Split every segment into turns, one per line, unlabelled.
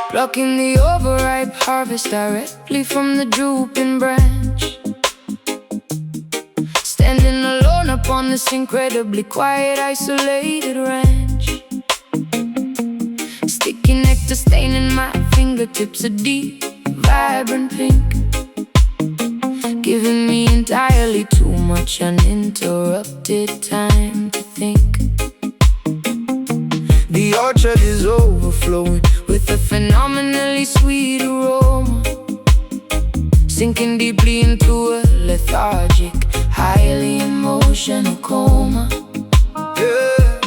Plucking the overripe harvest directly from the drooping branch. Standing alone upon this incredibly quiet, isolated ranch. Sticky nectar staining my fingertips a deep, vibrant pink, giving me entirely too much uninterrupted time to think. The orchard is overflowing with a phenomenally sweet aroma, sinking deeply into a lethargic, highly emotional coma.
Yeah.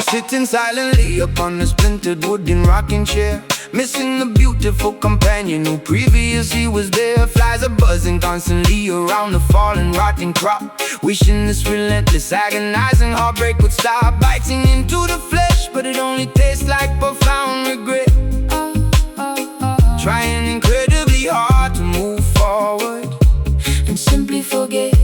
Sitting silently upon a splintered wooden rocking chair, missing the beautiful companion who previously was there. Flies are buzzing constantly around the fallen, rotting crop, wishing this relentless, agonizing heartbreak would stop. Biting into the flesh, but it only tastes like profound regret. Trying incredibly hard to move forward
and simply forget.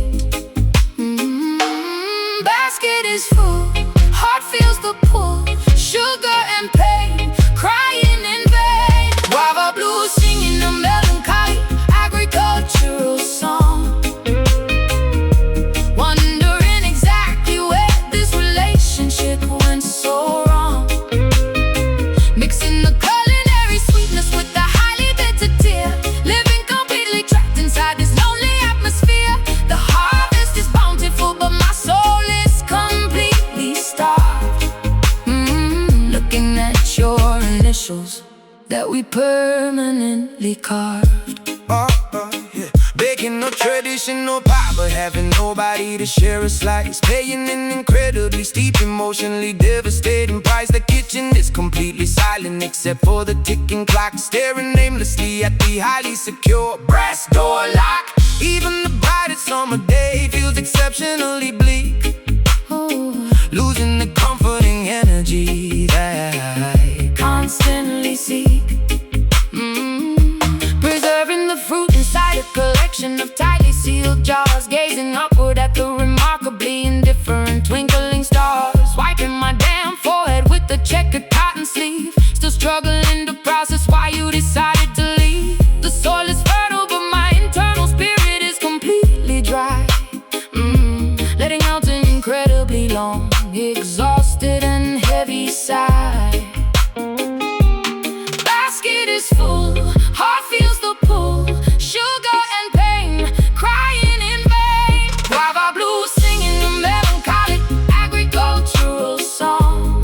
Basket is full, heart feels the pull, sugar and pain, crying in vain. Guava blues singing a melancholy agricultural song, wondering exactly where this relationship went so wrong. Mixing the culinary sweetness with the highly bitter tear, living completely trapped inside this lonely atmosphere. The harvest is bountiful, but my soul is completely starved. Looking at your initials that we permanently carved.
Yeah. Baking no traditional pie, but having nobody to share a slice. Paying an incredibly steep, emotionally devastating price. The kitchen is completely silent except for the ticking clock, staring aimlessly at the highly secure brass door lock. Even the brightest summer day feels exceptionally bleak, losing the comforting energy that I constantly seek. Preserving the fruit inside a collection of tightly sealed jars, gazing upward at the remarkably indifferent twinkling stars. Wiping my damn forehead with the checkered cotton sleeve, still struggling to process why you decided to leave. The soil is fertile, but my internal spirit is completely dry, letting out an incredibly long, exhausted and heavy sigh. Basket is full, heart feels the pull, sugar and pain, crying in vain. Guava blues singing a melancholic agricultural song,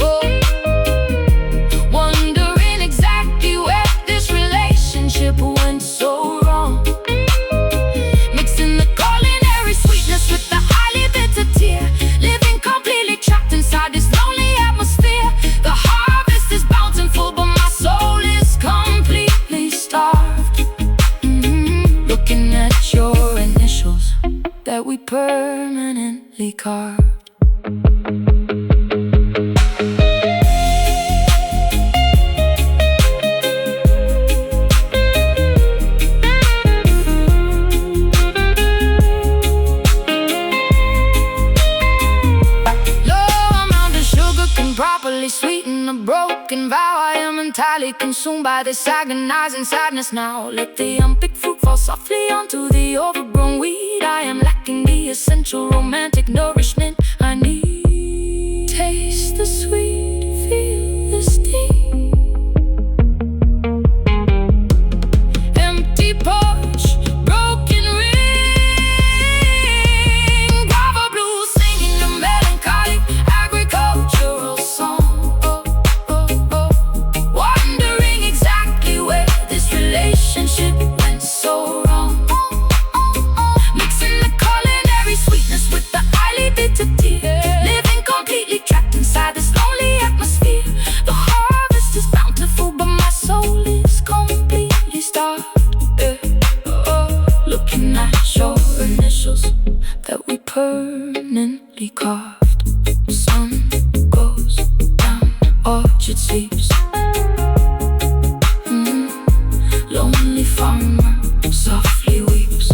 wondering exactly where this relationship went so wrong. Mixing the culinary sweetness with the highly bitter tear, living completely trapped inside this lonely atmosphere. The harvest is bountiful, but my soul is completely starved. Looking at your initials that we permanently carved. Properly sweeten a broken vow. I am entirely consumed by this agonizing sadness now. Let the unpicked fruit fall softly onto the overgrown weed. I am lacking the essential romantic nourishment I need. Taste the sweet, feel the sting. Empty porch, broken ring. Guava blues singing a melancholic agricultural song, wondering exactly where this relationship went so wrong.
permanently carved. Sun goes down, orchard sleeps. Lonely farmer softly weeps.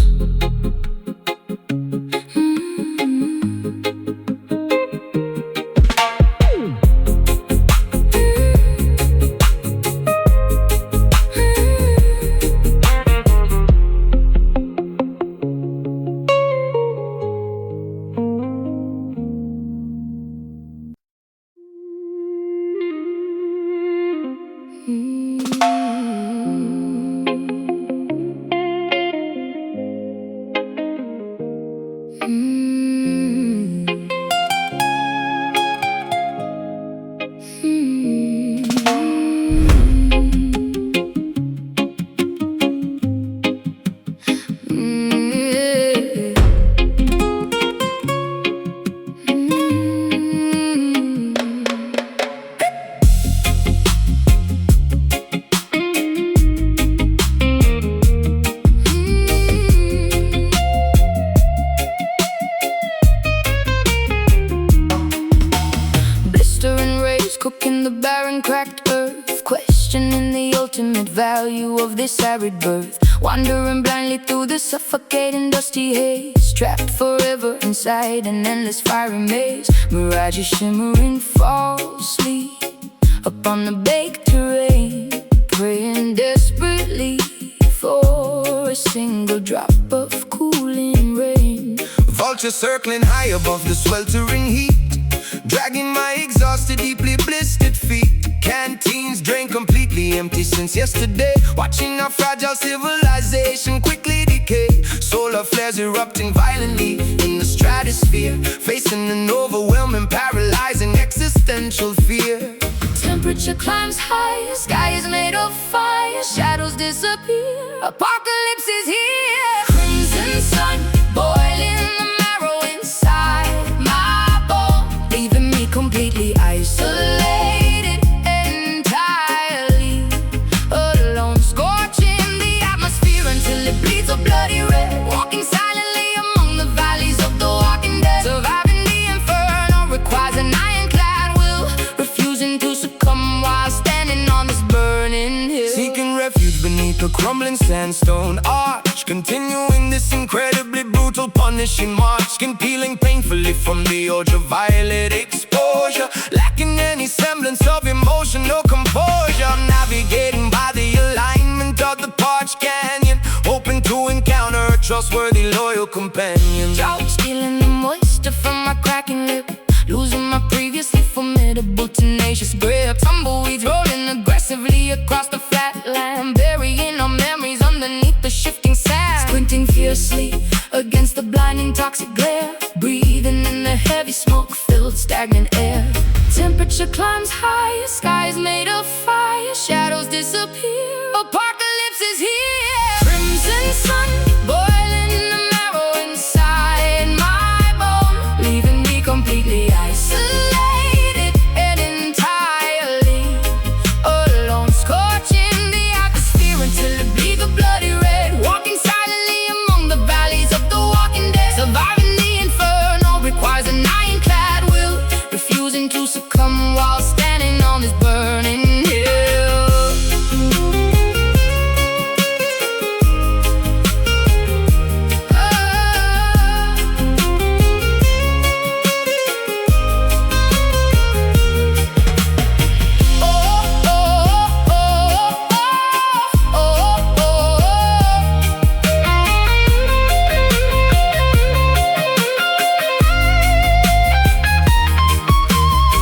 Cooking the barren, cracked earth, questioning the ultimate value of this arid birth. Wandering blindly through the suffocating dusty haze, trapped forever inside an endless fiery maze. Mirages shimmering falsely upon the baked terrain, praying desperately for a single drop of cooling rain.
Vultures circling high above the sweltering heat, dragging my exhausted, deeply blistered feet. Canteens drained, completely empty since yesterday, watching our fragile civilization quickly decay. Solar flares erupting violently in the stratosphere, facing an overwhelming, paralyzing, existential fear.
Temperature climbs high, sky is made of fire, shadows disappear, apocalypse is here. Crimson sun, boiling the marrow inside my bone, leaving me completely isolated, entirely alone, scorching the atmosphere until it bleeds a bloody red. Walking silently among the valleys of the walking dead, surviving the inferno requires an ironclad will, refusing to succumb while standing on this burning hill.
Seeking refuge beneath a crumbling sandstone arch, continuing this incredibly brutal, punishing march. Skin peeling painfully from the ultraviolet exposure, lacking any semblance of emotional composure. Navigating by the alignment of the parched canyon, hoping to encounter a trustworthy, loyal companion.
Drought stealing the moisture from my cracking lip, losing my previously formidable, tenacious grip. Tumbleweeds rolling aggressively across the flat land, burying our memories underneath the shifting sand. Squinting fiercely against the blinding toxic glare, breathing in the heavy smoke-filled stagnant air. Temperature climbs high, skies made of fire, shadows disappear, apocalypse is here. Crimson sun, boiling the marrow inside my bone, leaving me completely isolated and entirely alone, scorching the atmosphere until it bleeds a bloody red. Walking silently among the valleys of the walking dead, surviving the inferno requires an ironclad will, refusing to succumb while standing on this burning hill.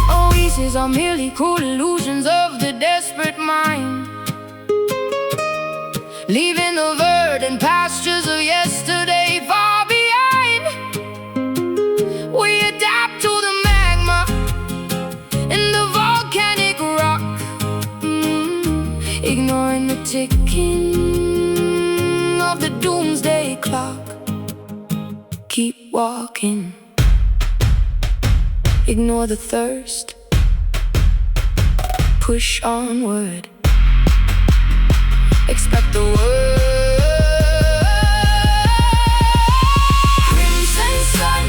Oases are merely cruel illusions of the desperate mind, leaving the verdant pastures of yesterday far behind. We adapt to the magma and the volcanic rock, ignoring the ticking of the doomsday clock. Keep walking, ignore the thirst, push onward, expect the worst. Crimson sun,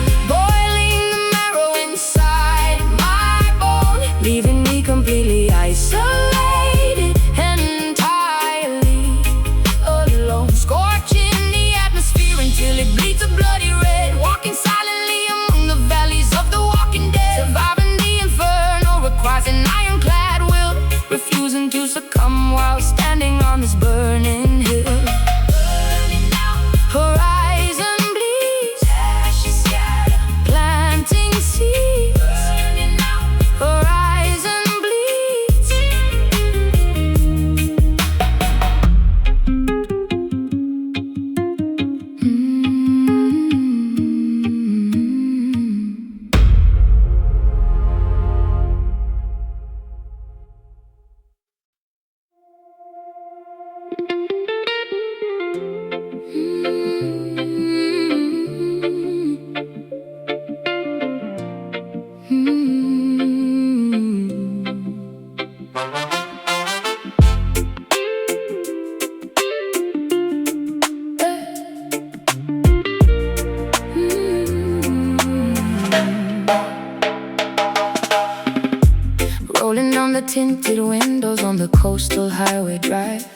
highway drive,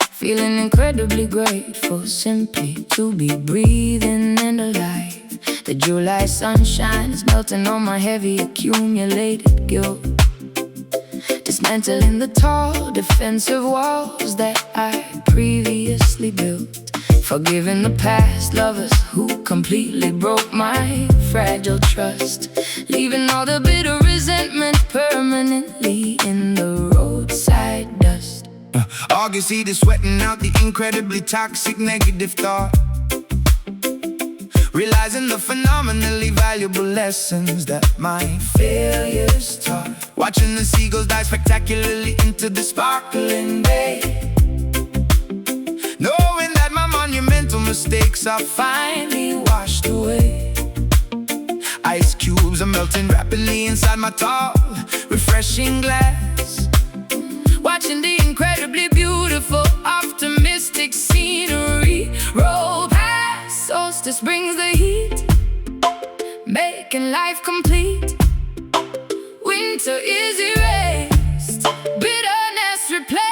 feeling incredibly grateful simply to be breathing and alive. The July sunshine is melting on my heavy accumulated guilt, dismantling the tall defensive walls that I previously built, forgiving the past lovers who completely broke my fragile trust, leaving all the bitter resentment permanently in the roadside dust.
August heat is sweating out the incredibly toxic negative thought, realizing the phenomenally valuable lessons that my failures taught, watching the seagulls dive spectacularly into the sparkling bay, knowing that my monumental mistakes are finally washed away. Ice cubes are melting rapidly inside my tall, refreshing glass, watching the incredibly beautiful, optimistic scenery roll past. Solstice brings the heat, making life complete. Winter is erased, bitterness replaced.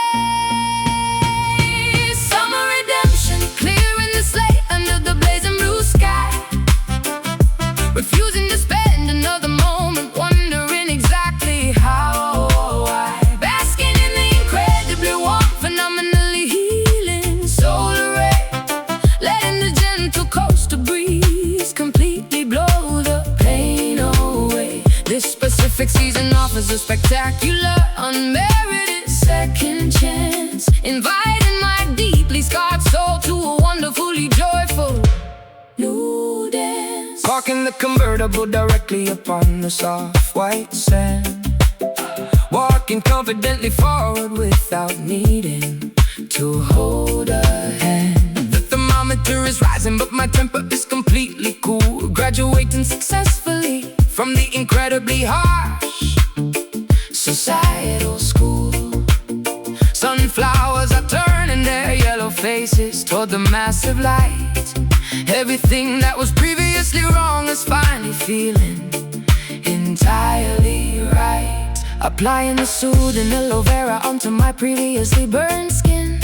Summer redemption, clearing the slate under the blazing blue sky, refusing to spend another moment wondering exactly how or why. Basking in the incredibly warm, phenomenally healing solar ray, letting the gentle coastal breeze completely blow the pain away. This Pacific season offers a spectacular, unmerited second chance, inviting my deeply scarred soul to a wonderfully joyful new dance. Parking the convertible directly upon the soft white sand, walking confidently forward without needing to hold a hand. The thermometer is rising, but my temper is completely cool, graduating successfully from the incredibly harsh societal school. Sunflowers are turning their yellow faces toward the massive light. Everything that was previously wrong is finally feeling entirely right. Applying the soothing aloe vera onto my previously burned skin,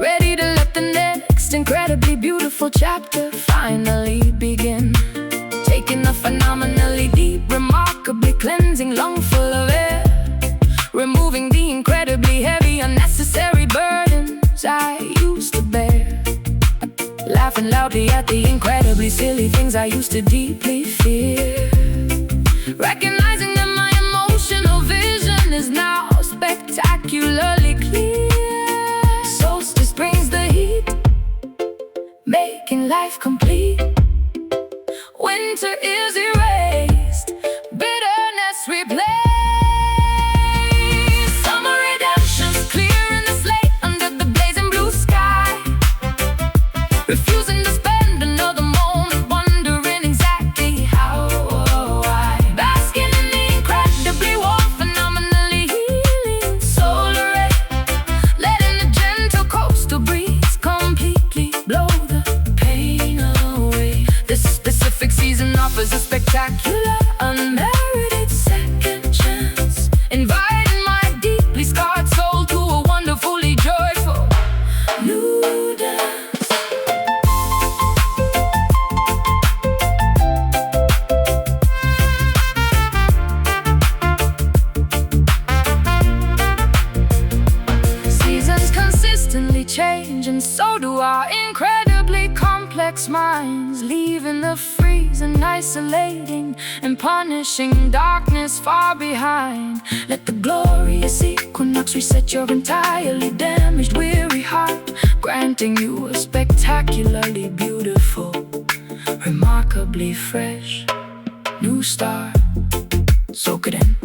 ready to let the next incredibly beautiful chapter finally begin. Taking a phenomenally deep, remarkably cleansing lung full of air, removing the incredibly heavy, unnecessary burdens I used to bear, laughing loudly at the incredibly silly things I used to deeply fear, recognizing that my emotional vision is now spectacularly clear. Solstice brings the heat, making life complete. Winter is erased, bitterness replaced. Summer redemption's clearing the slate under the blazing blue sky, refusing to spend another moment wondering exactly how or why. Basking in the incredibly warm, phenomenally healing solar ray, letting the gentle coastal breeze completely blow the pain away. This specific season offers a spectacular, unmerited second chance, inviting my deeply scarred soul to a wonderfully joyful new dance. Seasons consistently change, and so do our incredibly complex minds, leaving the freezing, isolating, and punishing darkness far behind. Let the glorious equinox reset your entirely damaged, weary heart, granting you a spectacularly beautiful, remarkably fresh new start. Soak it in,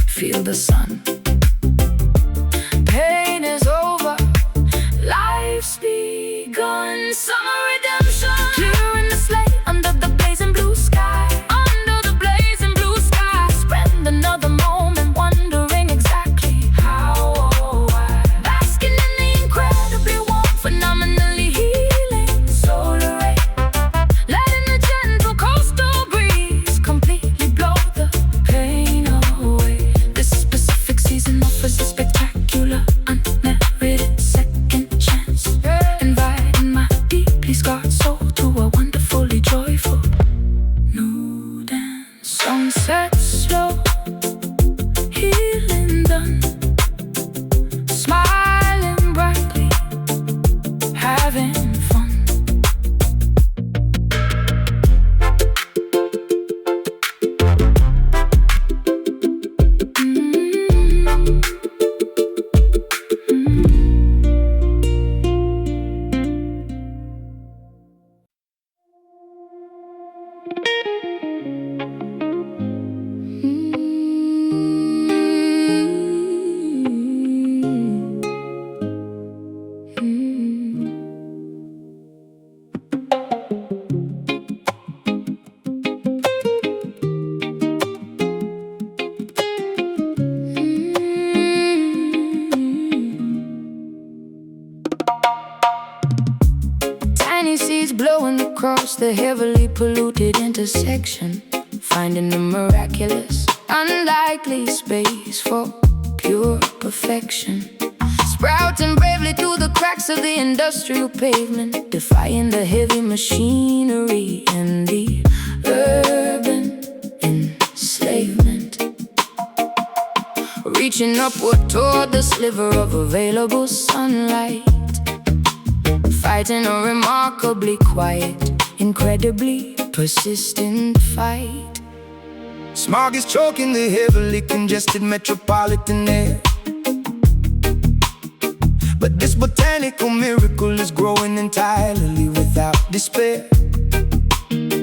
feel the sun. Pain is over, life's begun. Summer redemption, clearing the slate under the blazing blue sky. Under the blazing blue sky, spend another moment wondering exactly how or why. Basking in the incredibly warm, phenomenally healing solar ray, letting the gentle coastal breeze completely blow the pain away. This specific season of
having fun. Tiny seeds blowing across the heavily polluted intersection, finding the miraculous, unlikely space for pure perfection. Sprouting bravely through the cracks of the industrial pavement, defying the heavy machinery and the urban enslavement. Reaching upward toward the sliver of available sunlight, fighting a remarkably quiet, incredibly persistent fight.
Smog is choking the heavily congested metropolitan air, but this botanical miracle is growing entirely without despair.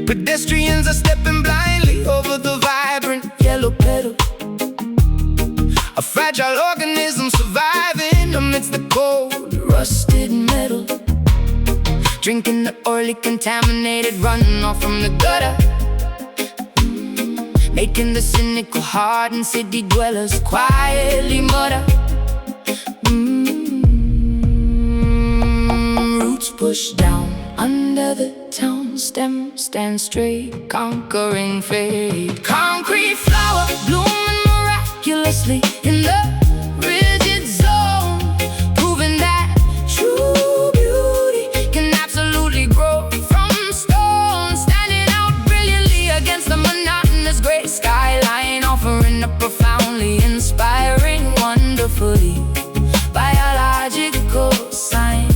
Pedestrians are stepping blindly over the vibrant yellow petal, a fragile organism surviving amidst the cold, rusted metal. Drinking the oily contaminated runoff from the gutter, making the cynical hardened city dwellers quietly mutter. Roots pushed down under the town stem, stand straight, conquering fate. Concrete flower blooming miraculously in the rigid zone, proving that true beauty can absolutely grow from stone. Standing out brilliantly against the monotonous gray skyline, offering a profoundly inspiring, wonderfully biological sign.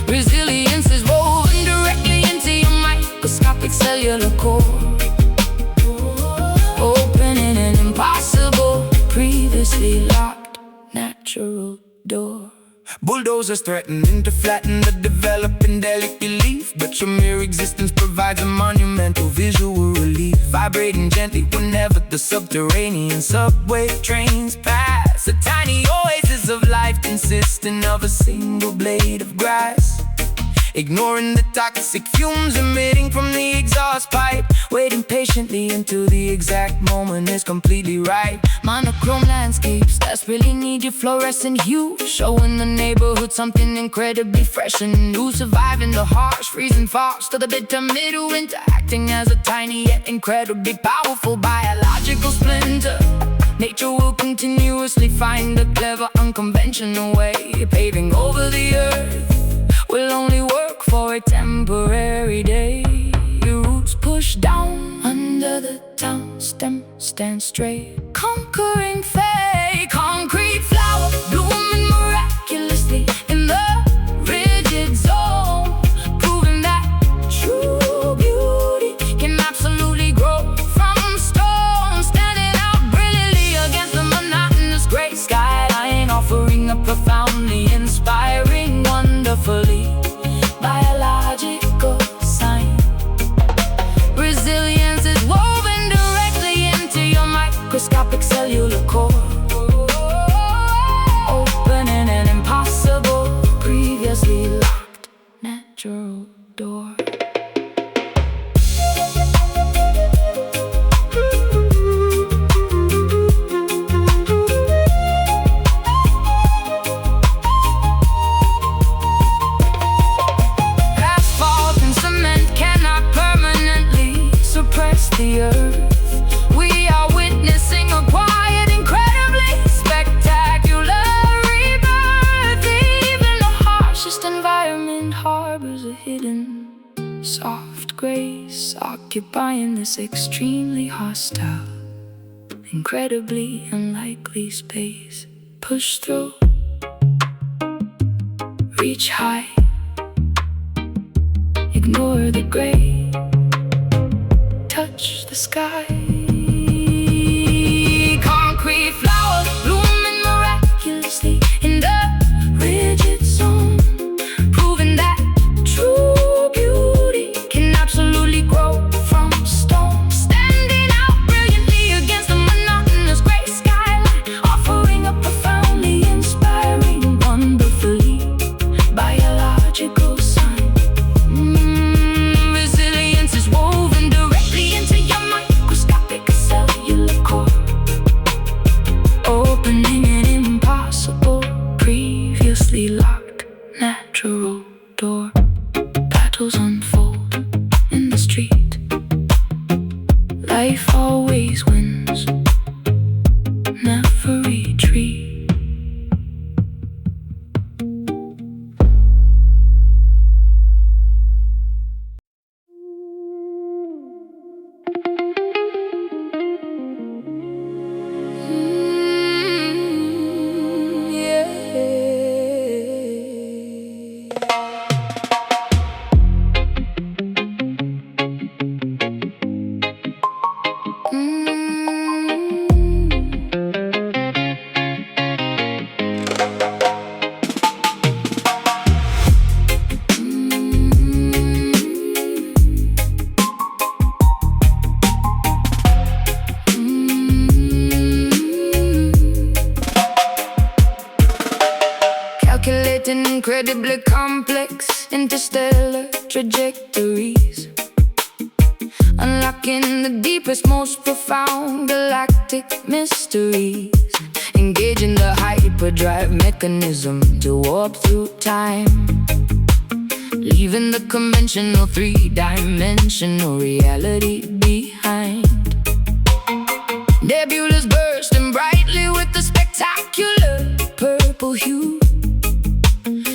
Resilience is woven directly into your microscopic cellular core, opening an impossible, previously locked natural door. Bulldozers threatening to flatten the developing delicate leaf, but your mere existence provides a monumental visual relief. Vibrating gently whenever the subterranean subway trains pass, a tiny oasis of life consisting of a single blade of grass. Ignoring the toxic fumes emitting from the exhaust pipe, waiting patiently until the exact moment is completely right. Monochrome landscapes desperately need your fluorescent hue, showing the neighborhood something incredibly fresh and new. Surviving the harsh freezing fogs to the bitter midwinter, acting as a tiny yet incredibly powerful biological splinter. Nature will continuously find a clever, unconventional way, paving over the earth will only work for a temporary day. Your roots push down under the town stem, stand straight, conquering fate. Concrete flower blooming miraculously in the rigid zone, proving that true beauty can absolutely grow from stone. Standing out brilliantly against the monotonous gray skyline, offering a profoundly inspiring, wonderfully biological sign. Resilience is woven directly into your microscopic cellular core, opening an impossible, previously locked natural door. The earth, we are witnessing a quiet, incredibly spectacular rebirth. Even the harshest environment harbors a hidden, soft grace, occupying this extremely hostile, incredibly unlikely space. Push through.
reach high, ignore the gray, touch the sky. Concrete flowers blooming miraculously in the rigid zone, proving that true beauty can absolutely grow from stone. Standing out brilliantly against the monotonous gray skyline, offering a profoundly inspiring, wonderfully biological sign. Resilience is woven directly into your microscopic cellular core, opening an impossible, previously locked natural door. Battles unfold in the street. Life always wins, never retreat. Calculating incredibly complex interstellar trajectories, unlocking the deepest, most profound galactic mysteries, engaging the hyperdrive mechanism to warp through time, leaving the conventional three-dimensional reality behind. Nebulas bursting brightly with the spectacular purple hue,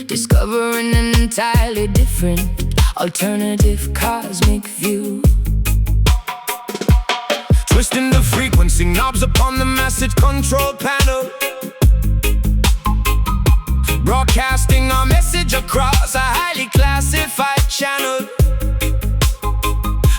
discovering an entirely different, alternative cosmic view.
Twisting the frequency knobs upon the message control panel, broadcasting our message across a highly classified channel.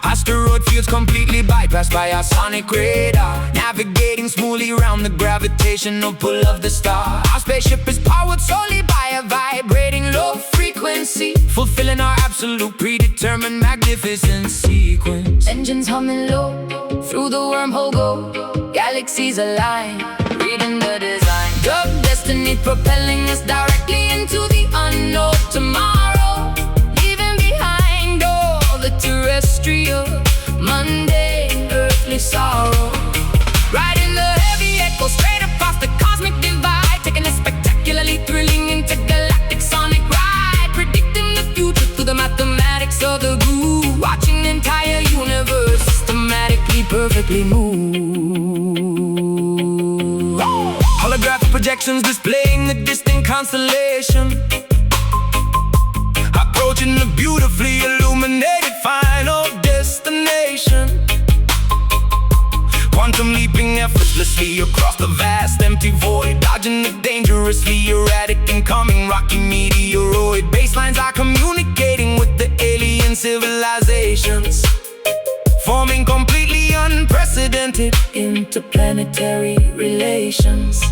Asteroid fields completely bypassed by our sonic radar, navigating smoothly around the gravitational pull of the star. Our spaceship is powered solely by a vibrating low frequency, fulfilling our absolute predetermined magnificent sequence.
Engines humming low, through the wormhole go, galaxies align, reading the design. Drug destiny propelling us directly into the unknown tomorrow, leaving behind all the terrestrial, mundane, earthly sorrow. Riding the heavy echo straight across the cosmic divide, taking a spectacularly thrilling intergalactic sonic ride, predicting the future through the mathematics of the groove, watching the entire universe systematically, perfectly move.
Holographic projections displaying the distant constellation, approaching the beautifully illuminated final destination. Quantum leaping effortlessly across the vast empty void, dodging the dangerously erratic incoming rocky meteoroid. Baselines are communicating with the alien civilizations, forming completely unprecedented interplanetary relations.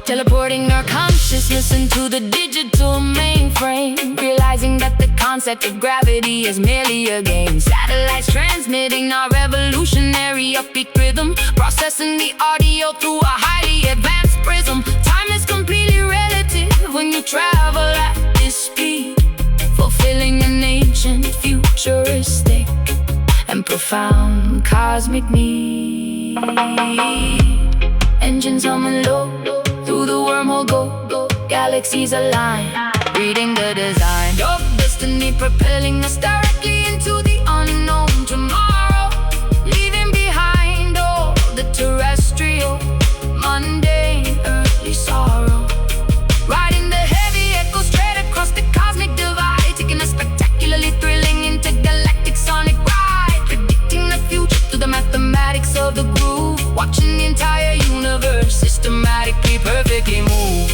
Teleporting our consciousness into the digital mainframe, realizing that the concept of gravity is merely a game. Satellites transmitting our revolutionary upbeat rhythm, processing the audio through a highly advanced prism. Time is completely relative when you travel at this speed, fulfilling an ancient, futuristic, and profound cosmic need. Engines humming low, through the wormhole go, galaxies align, reading the design. Your destiny propelling us directly into the unknown tomorrow, leaving behind all the terrestrial, mundane, earthly sorrow. Riding the heavy echo straight across the cosmic divide, taking a spectacularly thrilling intergalactic sonic ride, predicting the future through the mathematics of the groove, watching the entire universe systematically, perfectly move.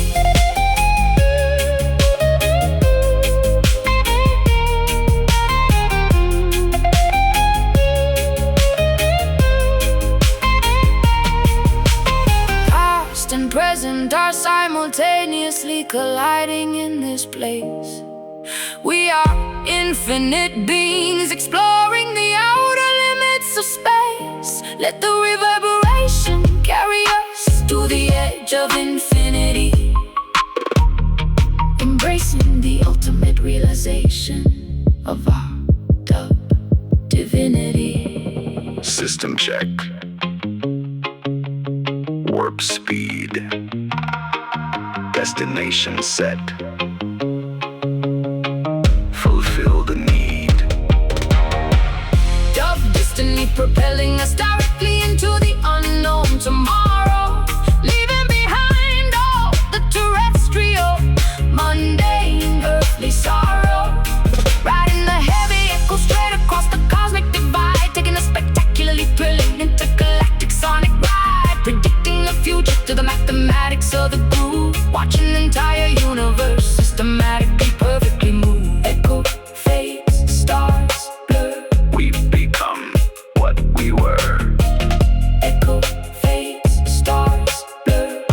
hiding in this place. We are infinite beings exploring the outer limits of space. Let the reverberation carry us to the edge of infinity, embracing the ultimate realization of our dub divinity.
System check. Warp speed. Destination set. Fulfill the need.
Dub destiny propelling us directly into the unknown tomorrow, leaving behind all the terrestrial, mundane, earthly sorrow. Riding the heavy echo straight across the cosmic divide, taking a spectacularly thrilling intergalactic sonic ride, predicting the future to the mathematics of the groove, watching the entire universe systematically, perfectly move. Echo fades, stars blur.
We've become what we were.
Echo fades, stars blur.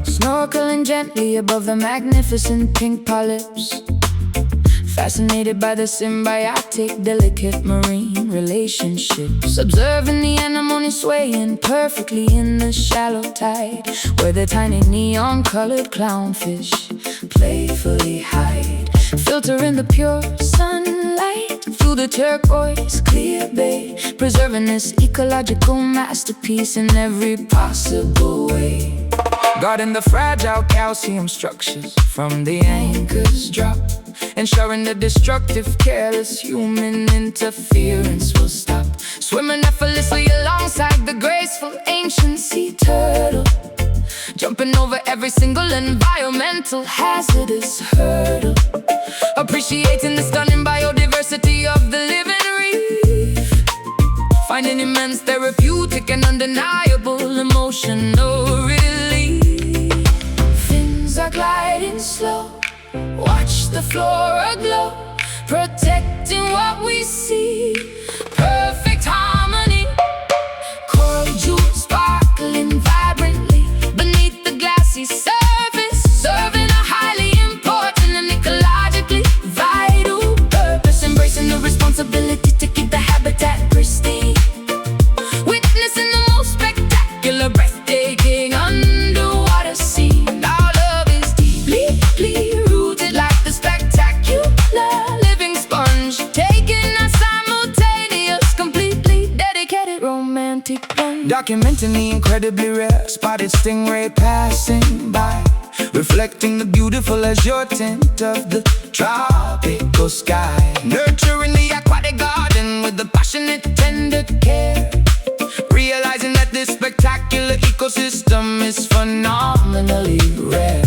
Snorkeling gently above the magnificent pink polyps, fascinated by the symbiotic, delicate marine relationships, observing the anemone swaying perfectly in the shallow tide, where the tiny neon-colored clownfish playfully hide, filtering the pure sunlight through the turquoise clear bay, preserving this ecological masterpiece in every possible way. Guarding the fragile calcium structures from the anchor's drop, ensuring the destructive, careless human interference will stop. Swimming effortlessly alongside the graceful ancient sea turtle, jumping over every single environmental hazardous hurdle, appreciating the stunning biodiversity of the living reef, finding immense therapeutic and undeniable emotional relief. Fins are gliding slow, watch the flora glow, protecting what we see. Perfect harmony, coral jewels sparkling vibrantly beneath the glassy surface, serving a highly important and ecologically vital purpose, embracing the responsibility to keep the habitat pristine, witnessing the most spectacular, breathtaking underwater scene. Our love is deeply rooted like the spectacular living sponge, taking a simultaneous, completely dedicated romantic plunge. Documenting the incredibly rare spotted stingray passing by, reflecting the beautiful azure tint of the tropical sky, nurturing the aquatic garden with the passionate, tender care, realizing that this spectacular ecosystem is phenomenally rare,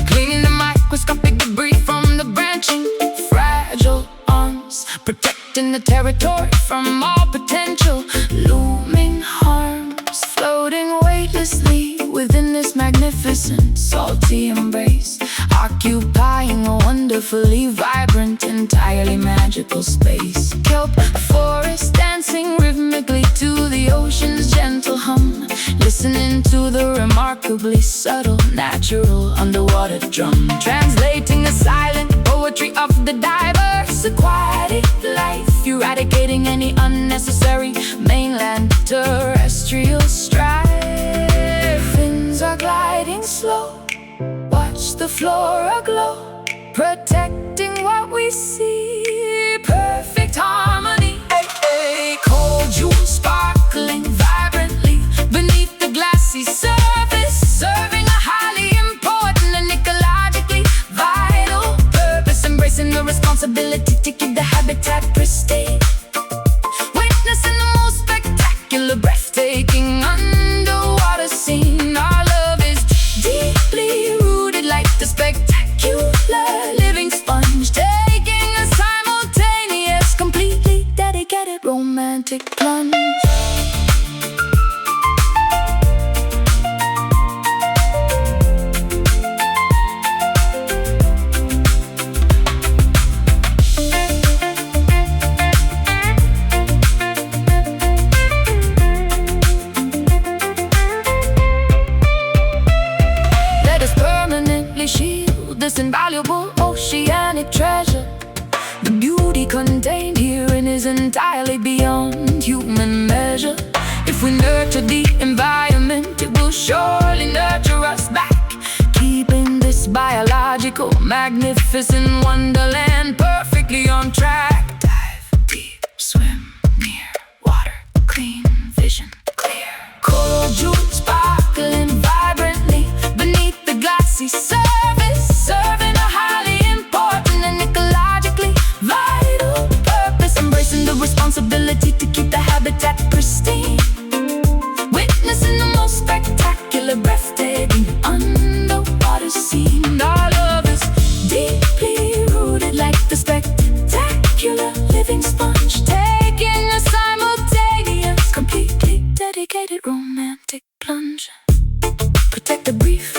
cleaning the microscopic debris from the branching, fragile arms, protecting the territory from all potential looming harms, floating weightlessly within this magnificent salty embrace, occupying a wonderfully vibrant, entirely magical space. Kelp forest dancing rhythmically to the ocean's gentle hum, listening to the remarkably subtle, natural underwater drum, translating the silent poetry of the diverse aquatic life, eradicating any unnecessary mainland terrestrial strife. Fins are gliding slow, watch the flora glow, protecting what we see. Perfect harmony, cold jewels sparkling vibrantly beneath the glassy surface, serving a highly important and ecologically vital purpose, embracing the responsibility to keep the habitat pristine, witnessing the most spectacular, breathtaking underwater scene. Our love is deeply rooted like the spectacular living sponge, taking a simultaneous, completely dedicated romantic plunge. Shield this invaluable oceanic treasure. The beauty contained herein is entirely beyond human measure. If we nurture the environment, it will surely nurture us back, keeping this biological, magnificent wonderland perfectly on track. Dive deep, swim near water, clean vision, clear. Coral jewels sparkling vibrantly beneath the glassy surface, serving a highly important and ecologically vital purpose. Embracing the responsibility to keep the habitat pristine, witnessing the most spectacular, breathtaking underwater scene. Our love is deeply rooted like the spectacular living sponge, taking a simultaneous, completely dedicated romantic plunge. Protect the reef,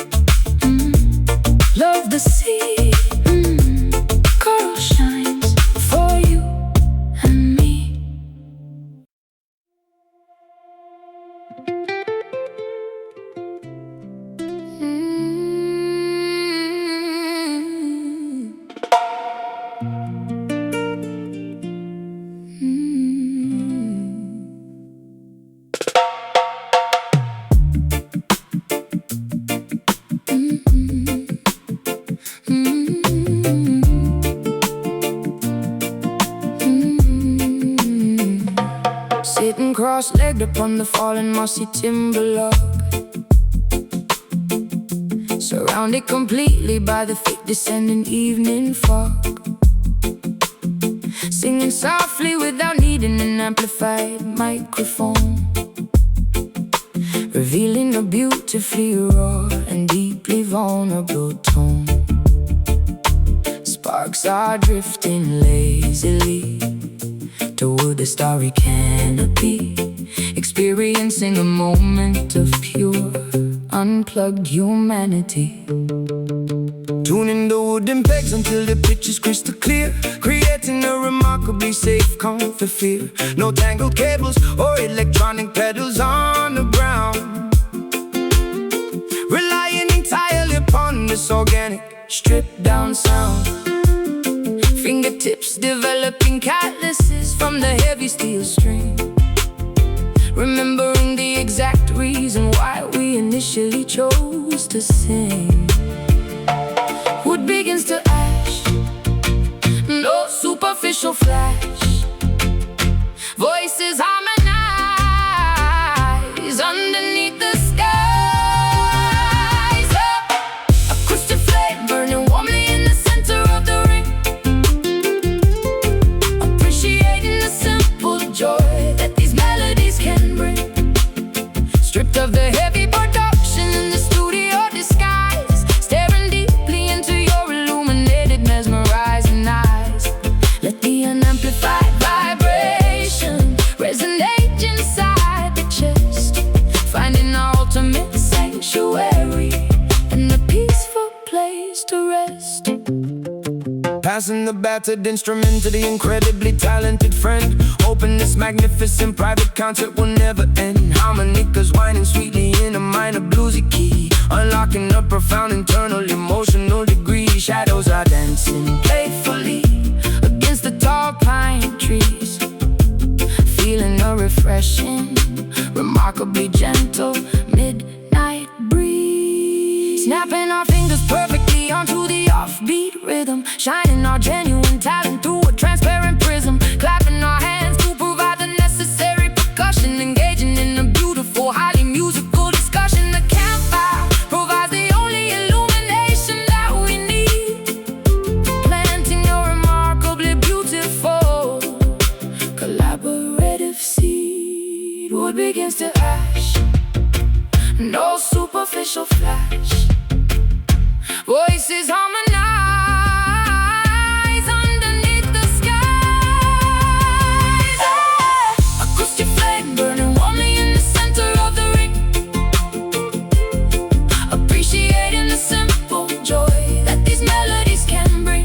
love the sea, coral shines for you and me. Sitting cross-legged upon the fallen mossy timber log, surrounded completely by the thick descending evening fog, singing softly without needing an amplified microphone, revealing a beautifully raw and deeply vulnerable tone. Sparks are drifting lazily toward the starry canopy, experiencing a moment of pure, unplugged humanity.
Tuning the wooden pegs until the pitch is crystal clear, creating a remarkably safe comfort feel. No tangled cables or electronic pedals on the ground, relying entirely upon this organic, stripped down sound. Fingertips developing calluses from the heavy steel string, remembering the exact reason why we initially chose to sing. Wood begins to ash, no superficial flash, voices harmonize underneath the skies. A crystal flame burning warmly in the center of the ring, appreciating the simple joy that these melodies can bring. Stripped of the heavy production in the studio disguise, staring deeply into your illuminated, mesmerizing eyes. Let the unamplified vibration resonate inside the chest, finding our ultimate sanctuary and a peaceful place to rest. Passing the battered instrument to the incredibly talented friend, hoping this magnificent private concert will never end. Harmonicas whining sweetly in a minor bluesy key, unlocking a profound internal emotional degree. Shadows are dancing playfully against the tall pine trees, feeling a refreshing, remarkably gentle midnight breeze. Snapping our fingers perfectly onto the offbeat rhythm, shining our genuine talent through a transparent prism, clapping our hands to provide the necessary percussion, engaging in a beautiful, highly musical discussion. The campfire provides the only illumination that we need, planting a remarkably beautiful collaborative seed. Wood begins
reduced to ash. No superficial flash. Voices harmonize underneath the skies. Acoustic flame burning warmly in the center of the ring, appreciating the simple joy that these melodies can bring.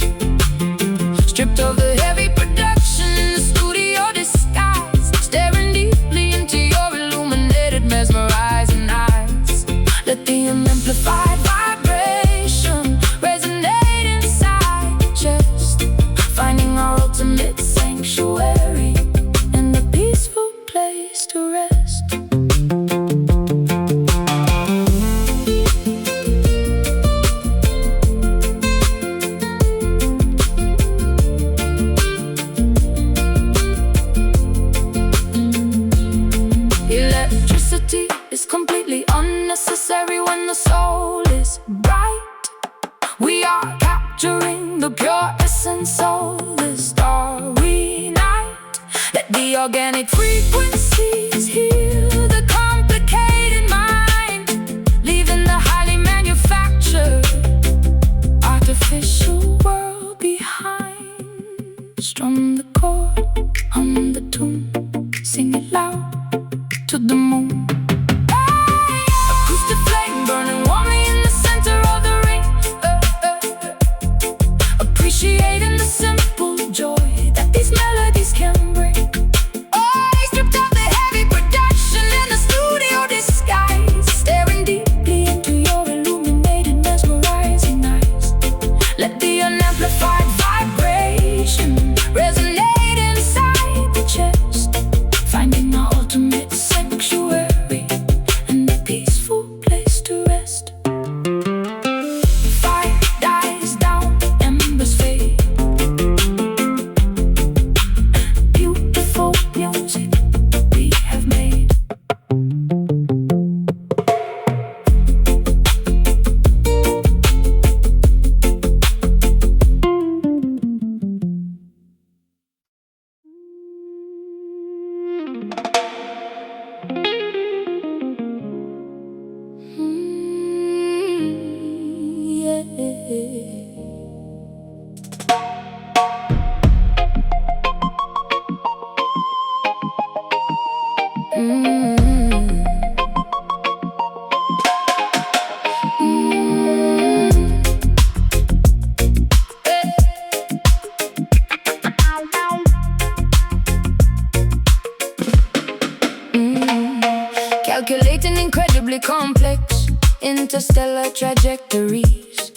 Stripped of the heavy production in the studio disguise, staring deeply into your illuminated, mesmerizing eyes. Let the unamplified vibration resonate inside the chest, finding our ultimate sanctuary and a peaceful place to rest. Electricity is completely unnecessary when the soul is bright. We are capturing the pure essence of this starry night. Let the organic frequencies heal the complicated mind, leaving the highly manufactured artificial world behind. Strum the chord, hum the tune, sing it loud to the moon. Acoustic flame burning warmly in the center of the ring, appreciating the simple joy that these melodies can bring. They stripped out the heavy production in the studio disguise, staring deeply into your illuminated, mesmerizing eyes. Let the unamplified vibration resonate inside the chest, finding our ultimate sanctuary and a peaceful place to rest. Fire dies down, embers fade. Beautiful music we have made. Yeah. Calculating incredibly complex interstellar trajectories,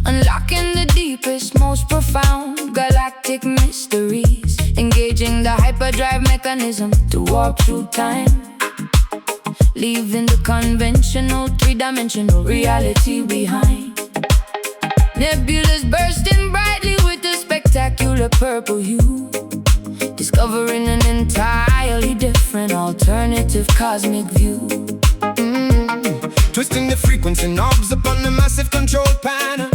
unlocking the deepest, most profound galactic mysteries, engaging the hyperdrive mechanism to warp through time, leaving the conventional three-dimensional reality behind. Nebulas bursting brightly with a spectacular purple hue, discovering an entirely different alternative cosmic view.
Twisting the frequency knobs upon the massive control panel,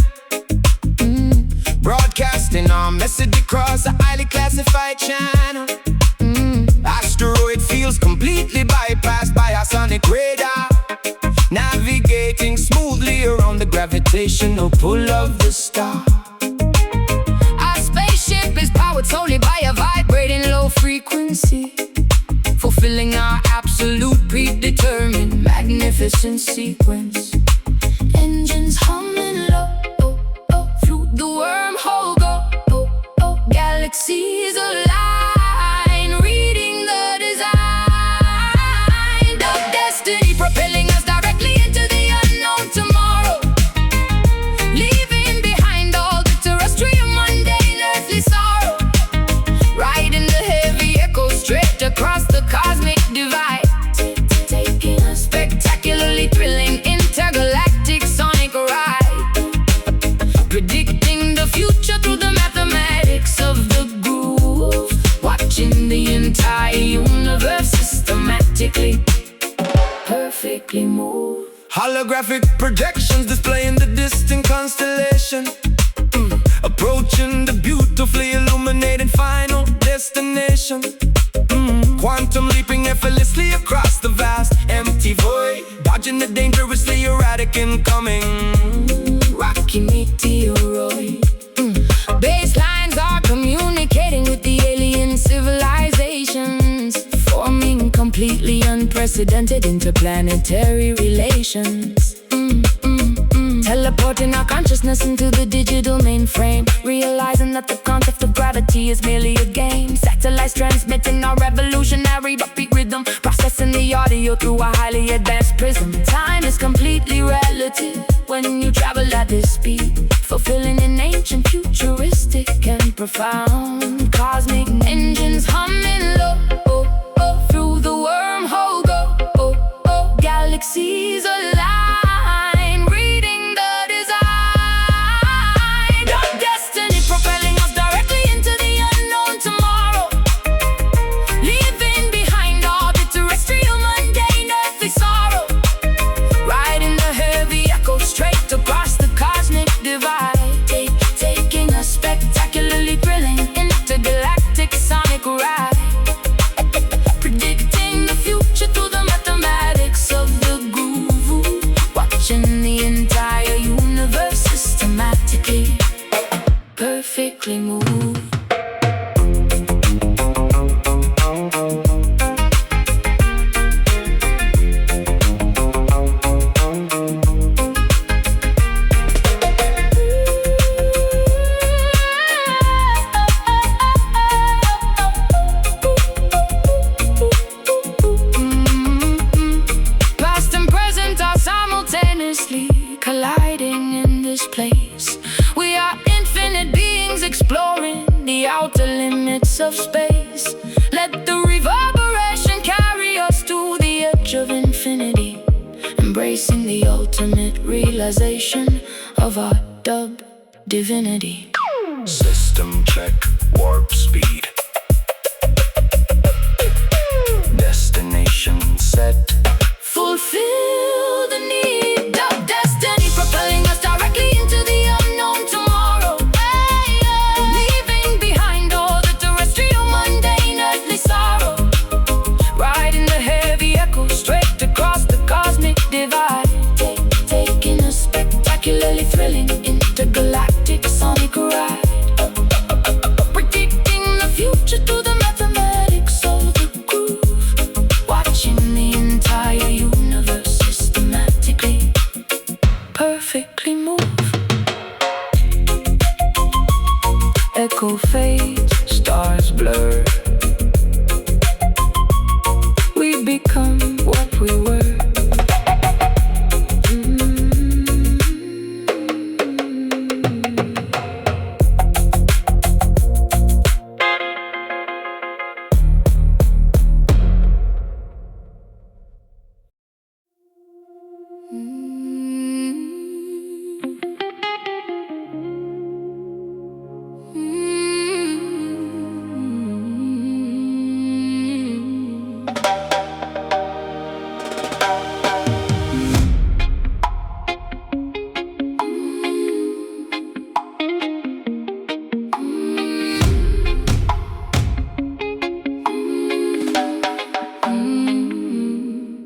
broadcasting our message across a highly classified channel. Asteroid fields completely bypassed by our sonic radar, navigating smoothly around the gravitational pull of the star.
Our spaceship is powered solely by a vibrating low frequency, fulfilling our absolute predetermined magnificent sequence. Engines humming low, through the wormhole go, galaxies align, reading the design of destiny, propelling us directly into the unknown tomorrow, leaving behind all the terrestrial mundane earthly sorrow, riding the heavy echo straight across the cosmic divide, taking a spectacularly thrilling intergalactic sonic ride, predicting the future through the mathematics of the groove, watching the entire universe systematically, perfectly move.
Holographic projections displaying the distant constellation, approaching the beautifully illuminated final destination. Quantum leaping effortlessly across the vast empty void, dodging the dangerously erratic incoming
rocky meteoroid. Baselines are communicating with the alien civilizations, forming completely unprecedented interplanetary relations. Teleporting our consciousness into the digital mainframe, realizing that the concept of gravity is merely a game. Satellites transmitting our revolutionary upbeat rhythm, processing the audio through a highly advanced prism. Time is completely relative when you travel at this speed, fulfilling an ancient, futuristic, and profound cosmic engines humming low through the wormhole. Go galaxies align. Perfectly move. Past and present are simultaneously colliding in this place. We are infinite beings exploring the outer limits of space. Let the reverberation carry us to the edge of infinity, embracing the ultimate realization of our dub divinity.
System check, warp speed. Destination set.
Fulfill the need of destiny, propelling us directly into the unknown tomorrow. Leaving behind all the terrestrial, mundane, earthly sorrow. Riding the heavy echo straight across the cosmic divide, taking a spectacularly thrilling intergalactic sonic ride. Predicting the future through the mathematics of the groove, watching the entire universe systematically, perfectly move. Echo fades, stars blur. We become what we were.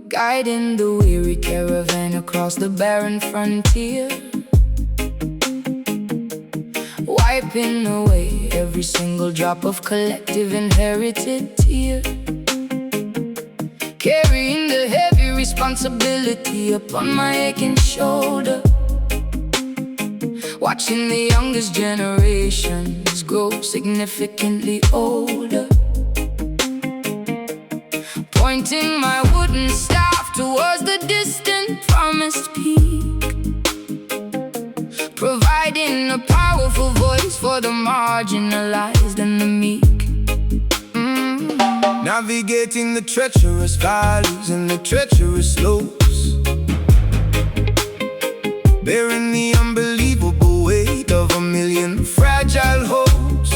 Guiding the weary caravan across the barren frontier, wiping away every single drop of collective inherited tear, carrying the heavy responsibility upon my aching shoulder, watching the youngest generations grow significantly older, pointing my wooden staff towards the distant promised peak, providing a powerful voice for the marginalized and the meek.
Navigating the treacherous valleys and the treacherous slopes, bearing the unbelievable weight of a million fragile hopes,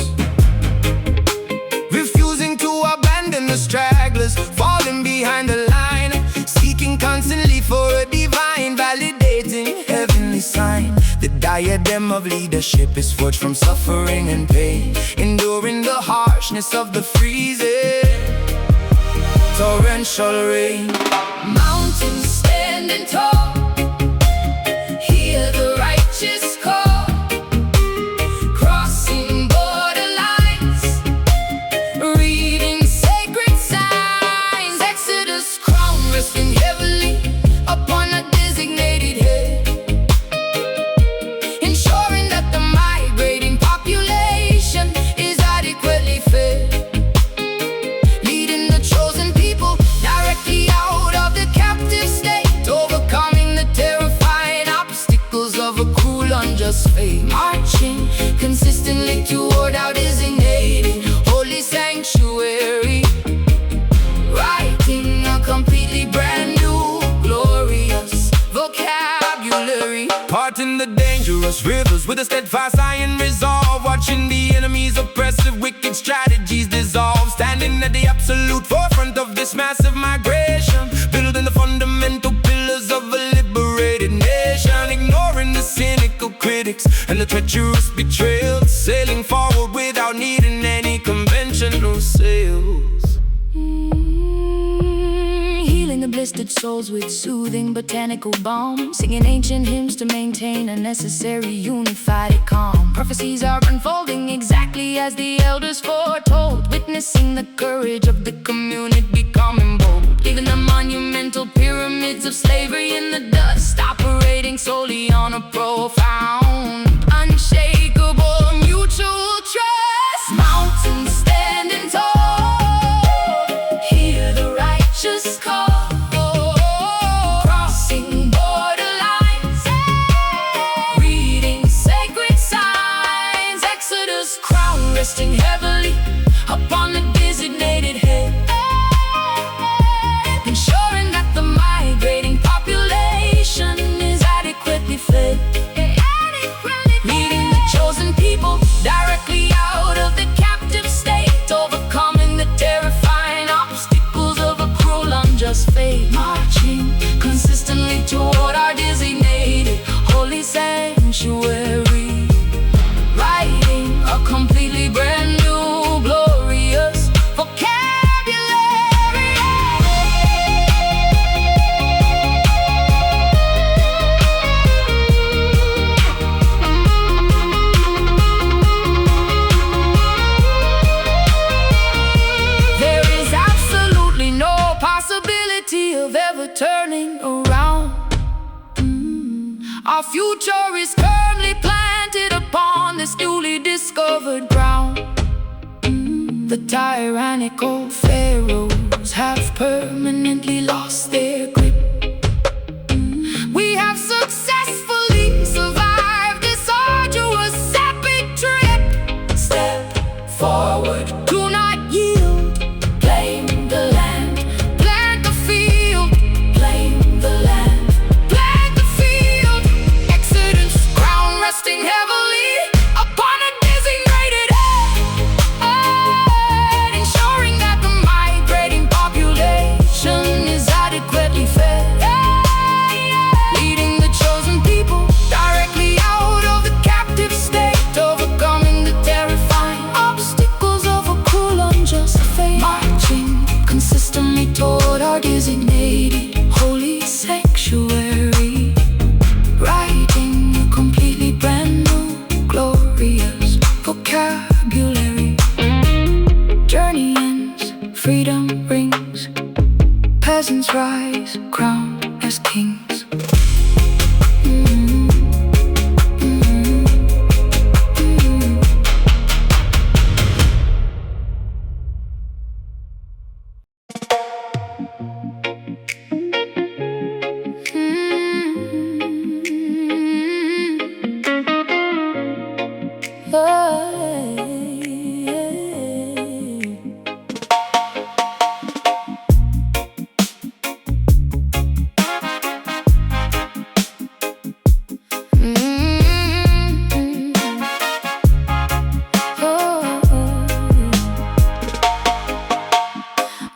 refusing to abandon the stragglers, falling behind the line, seeking constantly for a divine, validating heavenly sign. The diadem of leadership is forged from suffering and pain, enduring the harshness of the freezing. torrential rain.
Mountains standing tall, hear the righteous call, crossing borderlines, reading sacred signs. Exodus crown resting heavily upon a designated head, ensuring that the migrating population is adequately fed, leading the chosen people directly out of the captive state, overcoming the terrifying obstacles of a cruel, unjust fate, marching consistently toward our designated holy sanctuary, writing a completely brand new, glorious vocabulary.
Parting the dangerous rivers with a steadfast iron resolve, watching the enemy's oppressive wicked strategies dissolve, standing at the absolute forefront of this massive migration, building the fundamental pillars of a liberated nation, ignoring the cynical critics and the treacherous betrayals, sailing forward without needing any conventional sails.
Healing the blistered souls with soothing botanical balm, singing ancient hymns to maintain a necessary unified calm. Prophecies are unfolding exactly as the elders foretold, witnessing the courage of the community becoming bold, leaving the monumental pyramids of slavery in the dust, operating solely on a profound, unshakable mutual trust. Mountains standing tall, hear the righteous call, crossing borderlines, reading sacred signs. Exodus crown resting heavily upon the designated head, ensuring that the migrating population is adequately fed, leading the chosen people directly out of the captive state, overcoming the terrifying obstacles of a cruel, unjust fate, marching consistently toward our designated holy sanctuary, writing a completely brand new, glorious vocabulary. There is absolutely no possibility of ever turning around. Our future is firmly planted upon this newly discovered ground. The tyrannical pharaohs have permanently lost their grip. We have successfully survived this arduous epic trip. Step forward, do not yield, claim the land, plant the field, claim the land, plant the field. Exodus crown resting heavily upon a designated head, ensuring that the migrating population is adequately fed, leading the chosen people directly out of the captive state, overcoming the terrifying obstacles of a cruel, unjust fate, marching consistently toward our designated holy sanctuary, writing a completely brand new, glorious vocabulary. Journey ends, freedom rings, peasants rise, crowned as kings.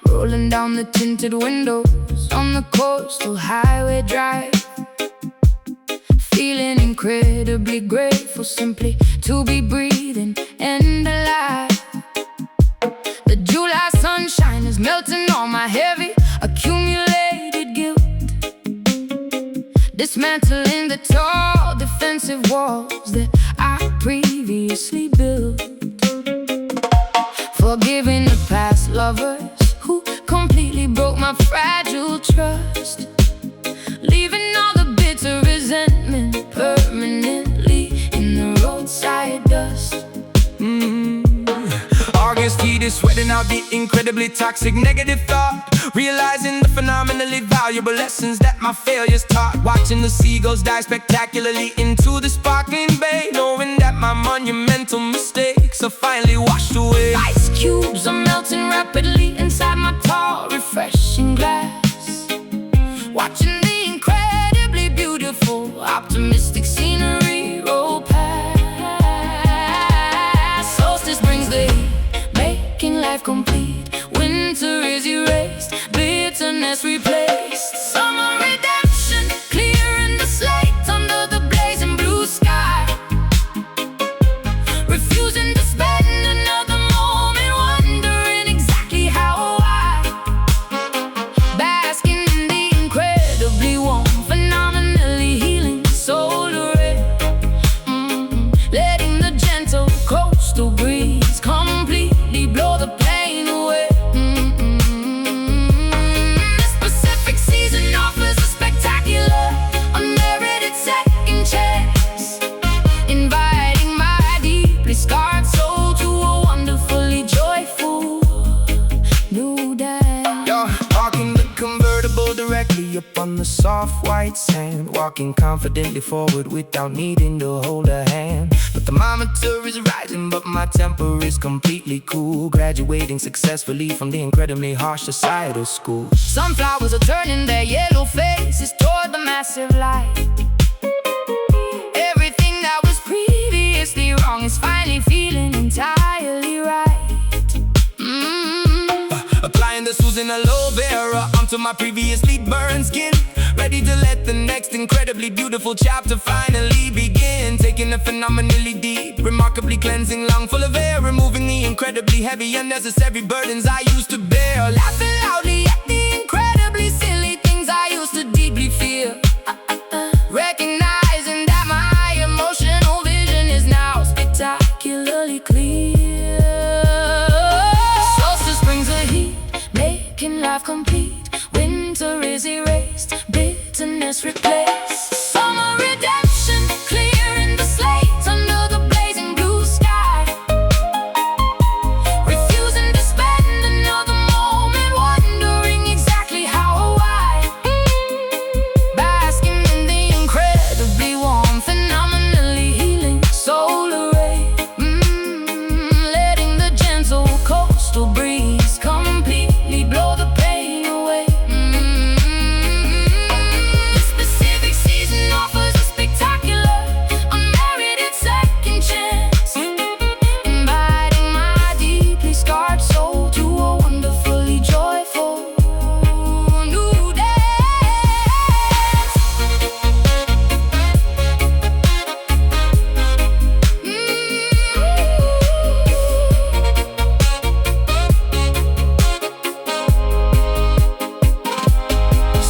Rolling down the tinted windows on the coastal highway drive, feeling incredibly grateful simply to be breathing and alive. The July sunshine is is melting all my heavy accumulated guilt, dismantling the tall defensive walls that I previously built, forgiving the past lovers who completely broke my fragile trust, leaving all the bitter resentment permanently in the roadside dust.
August heat is sweating out the incredibly toxic negative thought, realizing the phenomenally valuable lessons that my failures taught, watching the seagulls die spectacularly into the sparkling bay, knowing that my monumental mistakes are finally washed away.
Ice cubes are melting rapidly inside my tall, refreshing glass, watching the incredibly beautiful, optimistic scenery roll past. Solstice brings the heat, making life complete. Winter is erased, bitterness replaced. Summer redemption, clearing the slate under the blazing blue sky, refusing to spend another moment wondering exactly how I, basking in the incredibly warm, phenomenally healing solar ray, letting the gentle coastal breeze completely blow the pain away. This Pacific season offers a spectacular, unmerited second chance, inviting my deeply scarred soul to a wonderfully joyful new dance.
Yo, parking the convertible directly up on the soft white sand, walking confidently forward without needing to hold a hand. The thermometer is rising, but my temper is completely cool, graduating successfully from the incredibly harsh societal school.
Sunflowers are turning their yellow faces toward the massive light. Everything that was previously wrong is finally feeling entirely right.
Applying the Susan aloe vera onto my previously burned skin, ready to let the next incredibly beautiful chapter finally begin. Taking a phenomenally deep, remarkably cleansing lung full of air, removing the incredibly heavy, unnecessary burdens I used to bear, laughing loudly at the incredibly silly things I used to deeply fear, recognizing that my emotional vision is now spectacularly clear. Solstice brings the heat, making life complete. Winter is erased, bitterness replaced. Summer redemption, clearing the slate under the blazing blue sky, refusing to spend another moment wondering exactly how or why, basking in the incredibly warm, phenomenally healing solar ray, letting the gentle coastal breeze completely blow the pain away. This Pacific season offers a spectacular, unmerited second chance, inviting my deeply scarred soul to a wonderfully joyful new dance.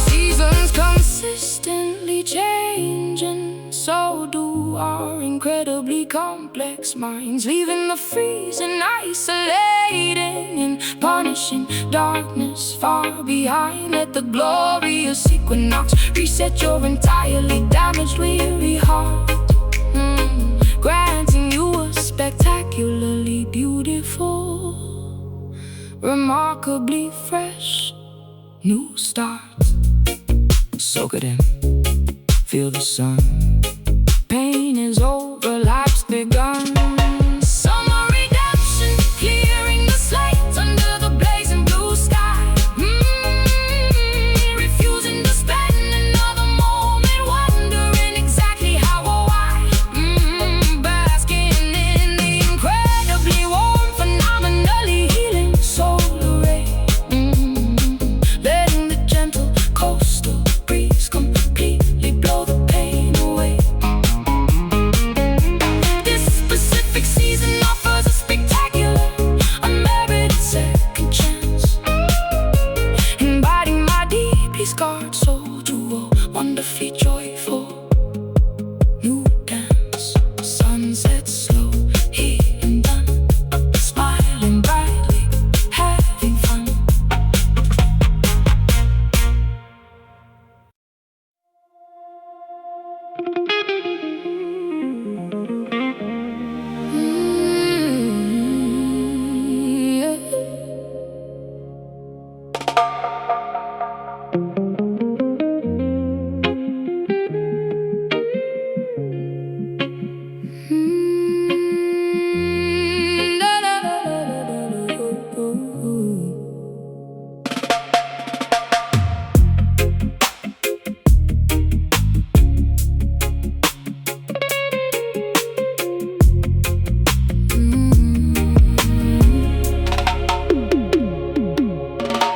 Seasons consistently changing, so do our incredibly complex minds, leaving the freezing, isolating, and punishing darkness far behind. Let the glorious equinox reset your entirely damaged, weary heart, granting you a spectacularly beautiful, remarkably fresh new start. Soak it in, feel the sun. Pain is over, life's begun. Summer redemption, clearing the slate under the blazing blue sky, refusing to spend another moment wondering exactly how or why, basking in the incredibly warm, phenomenally healing solar ray, letting the gentle coastal breeze completely blow the pain away.
wonderfully joyful. New dance, sunset slow, here and done, smiling brightly, having fun.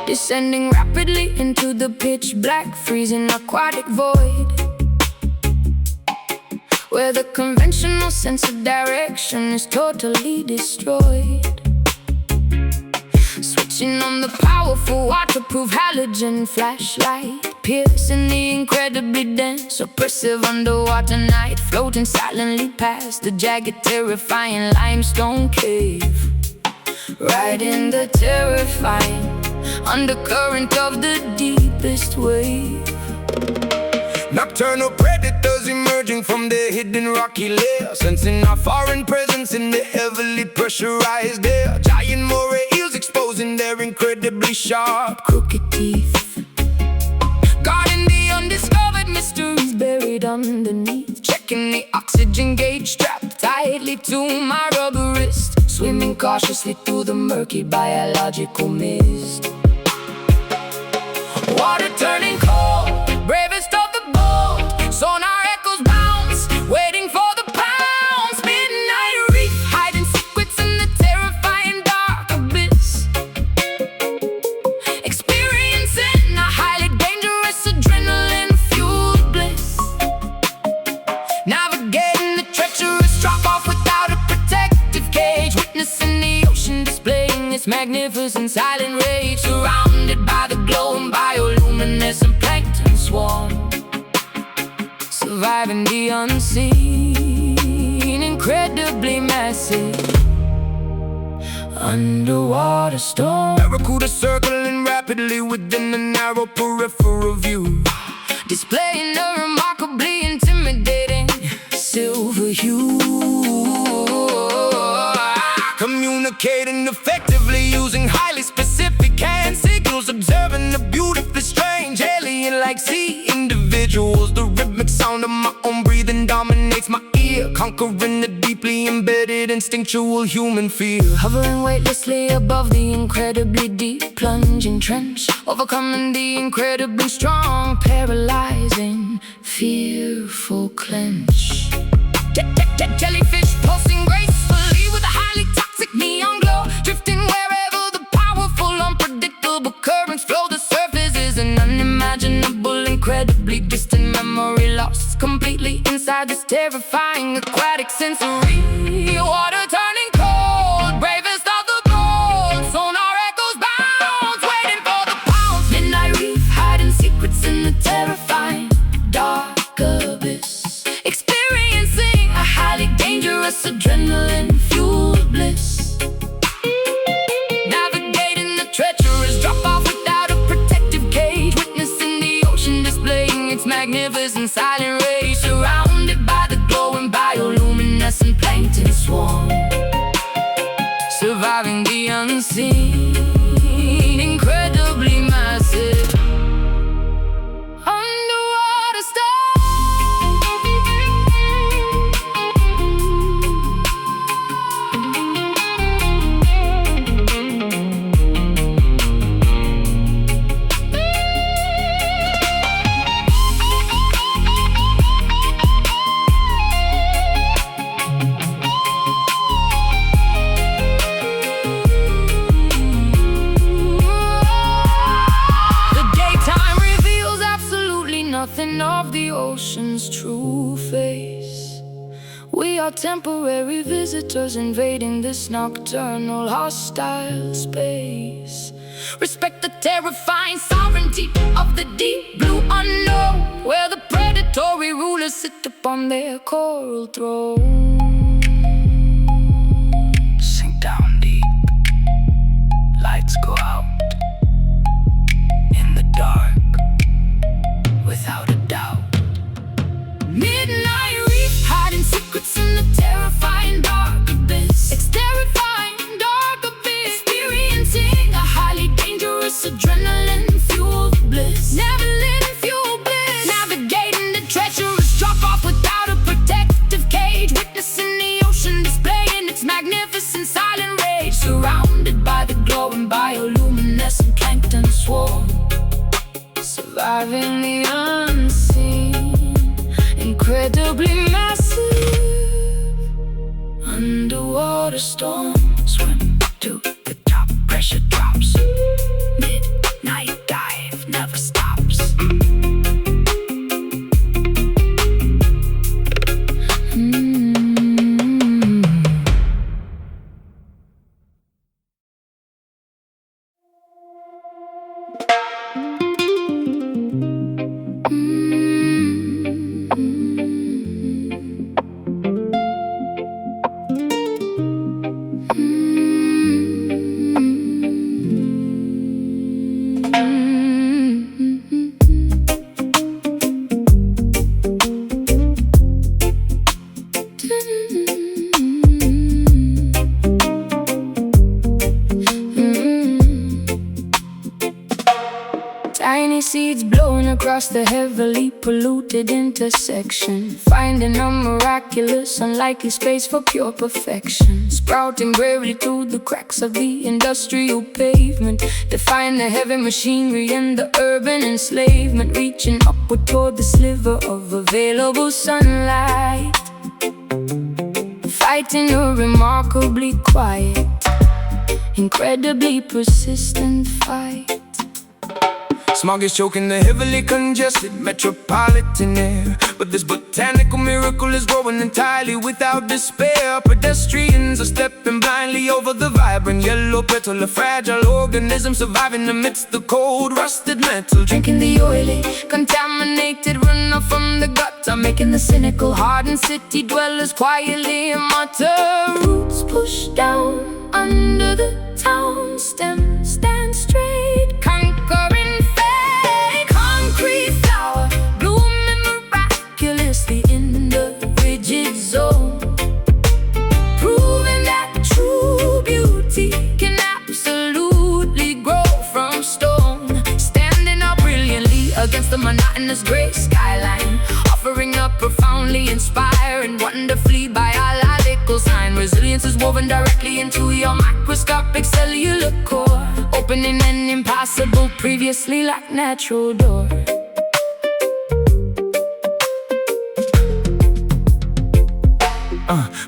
Descending rapidly into the pitch black, freezing aquatic void, where the conventional sense of direction is totally destroyed. Switching on the powerful waterproof halogen flashlight, piercing the incredibly dense, oppressive underwater night, floating silently past the jagged, terrifying limestone cave, right in the terrifying undercurrent of the deepest wave.
Nocturnal predators emerging from their hidden rocky lair, sensing our foreign presence in the heavily pressurized air. Giant moray eels exposing their incredibly sharp,
Crooked teeth, guarding the undiscovered mysteries buried underneath. Checking the oxygen gauge strapped tightly to my rubber wrist, swimming cautiously through the murky biological mist. Water turning cold, bravest of the bold, sonar echoes bounce, waiting for the pounce. Midnight reef, hiding secrets in the terrifying dark abyss, experiencing a highly dangerous adrenaline-fueled bliss. Navigating the treacherous drop-off without a protective cage, witnessing the ocean displaying its magnificent silent rage, surrounded by the glowing bioluminescent plankton swarm, surviving the unseen, incredibly massive underwater storm.
barracuda circling rapidly within a narrow peripheral view,
displaying a remarkably intimidating silver hue,
communicating effectively using highly specific hand signals, observing the beautifully strange alien-like sea individuals. The rhythmic sound of my own breathing dominates my ear, conquering the deeply embedded instinctual human fear.
hovering weightlessly above the incredibly deep plunging trench, overcoming the incredibly strong, paralyzing, fearful clench. Jellyfish pulsing gracefully with a highly toxic neon glow, drifting wherever the powerful, unpredictable currents flow. The surface is an unimaginable, incredibly distant memory, lost completely inside this terrifying aquatic sensory. Water turning cold, bravest of the bold, sonar echoes bounce, waiting for the pounce. Midnight reef, hiding secrets in the terrifying dark abyss, experiencing a highly dangerous adrenaline-fueled bliss. Navigating the treacherous drop-off without a protective cage, witnessing the ocean displaying its magnificent silent rage, surrounded by the glowing bioluminescent plankton swarm, surviving the unseen, incredibly massive underwater nothing of the ocean's true face. We are temporary visitors invading this nocturnal, hostile space. Respect the terrifying sovereignty of the deep blue unknown, where the Tory rulers sit upon their coral throne.
Sink down deep, lights go out in the dark, without a doubt.
Midnight reef, hiding secrets in the terrifying dark abyss. It's terrifying dark abyss. Experiencing a highly dangerous adrenaline-fueled bliss. Never-living-fueled bliss. Navigating the treacherous drop-off without a protective cage. Witnessing the ocean displaying its magnificent silent rage. Surrounded by the glowing bioluminescent plankton swarm. Surviving the unseen, incredibly massive. Underwater storm, swim to the top, pressure drops. Midnight dive never stops. Tiny seeds blowing across the heavily polluted intersection. Finding a miraculous, unlikely space for pure perfection. Sprouting bravely through the cracks of the industrial pavement. Defying the heavy machinery and the urban enslavement. Reaching upward toward the sliver of available sunlight. Fighting a remarkably quiet, incredibly persistent fight.
Smog is choking the heavily congested metropolitan air. But this botanical miracle is growing entirely without despair. Pedestrians are stepping blindly over the vibrant yellow petal. A fragile organism surviving amidst the cold, rusted metal.
Drinking the oily, contaminated runoff from the gutter. Making the cynical, hardened city dwellers quietly mutter. Roots pushed down under the town, stems stand straight, conquering concrete flower, blooming miraculously in the rigid zone. Proving that true beauty can absolutely grow from stone. Standing up brilliantly against the monotonous gray skyline. Offering a profoundly inspiring, wonderfully biological sign. Resilience is woven directly into your microscopic cellular core. Opening an impossible, previously locked natural door.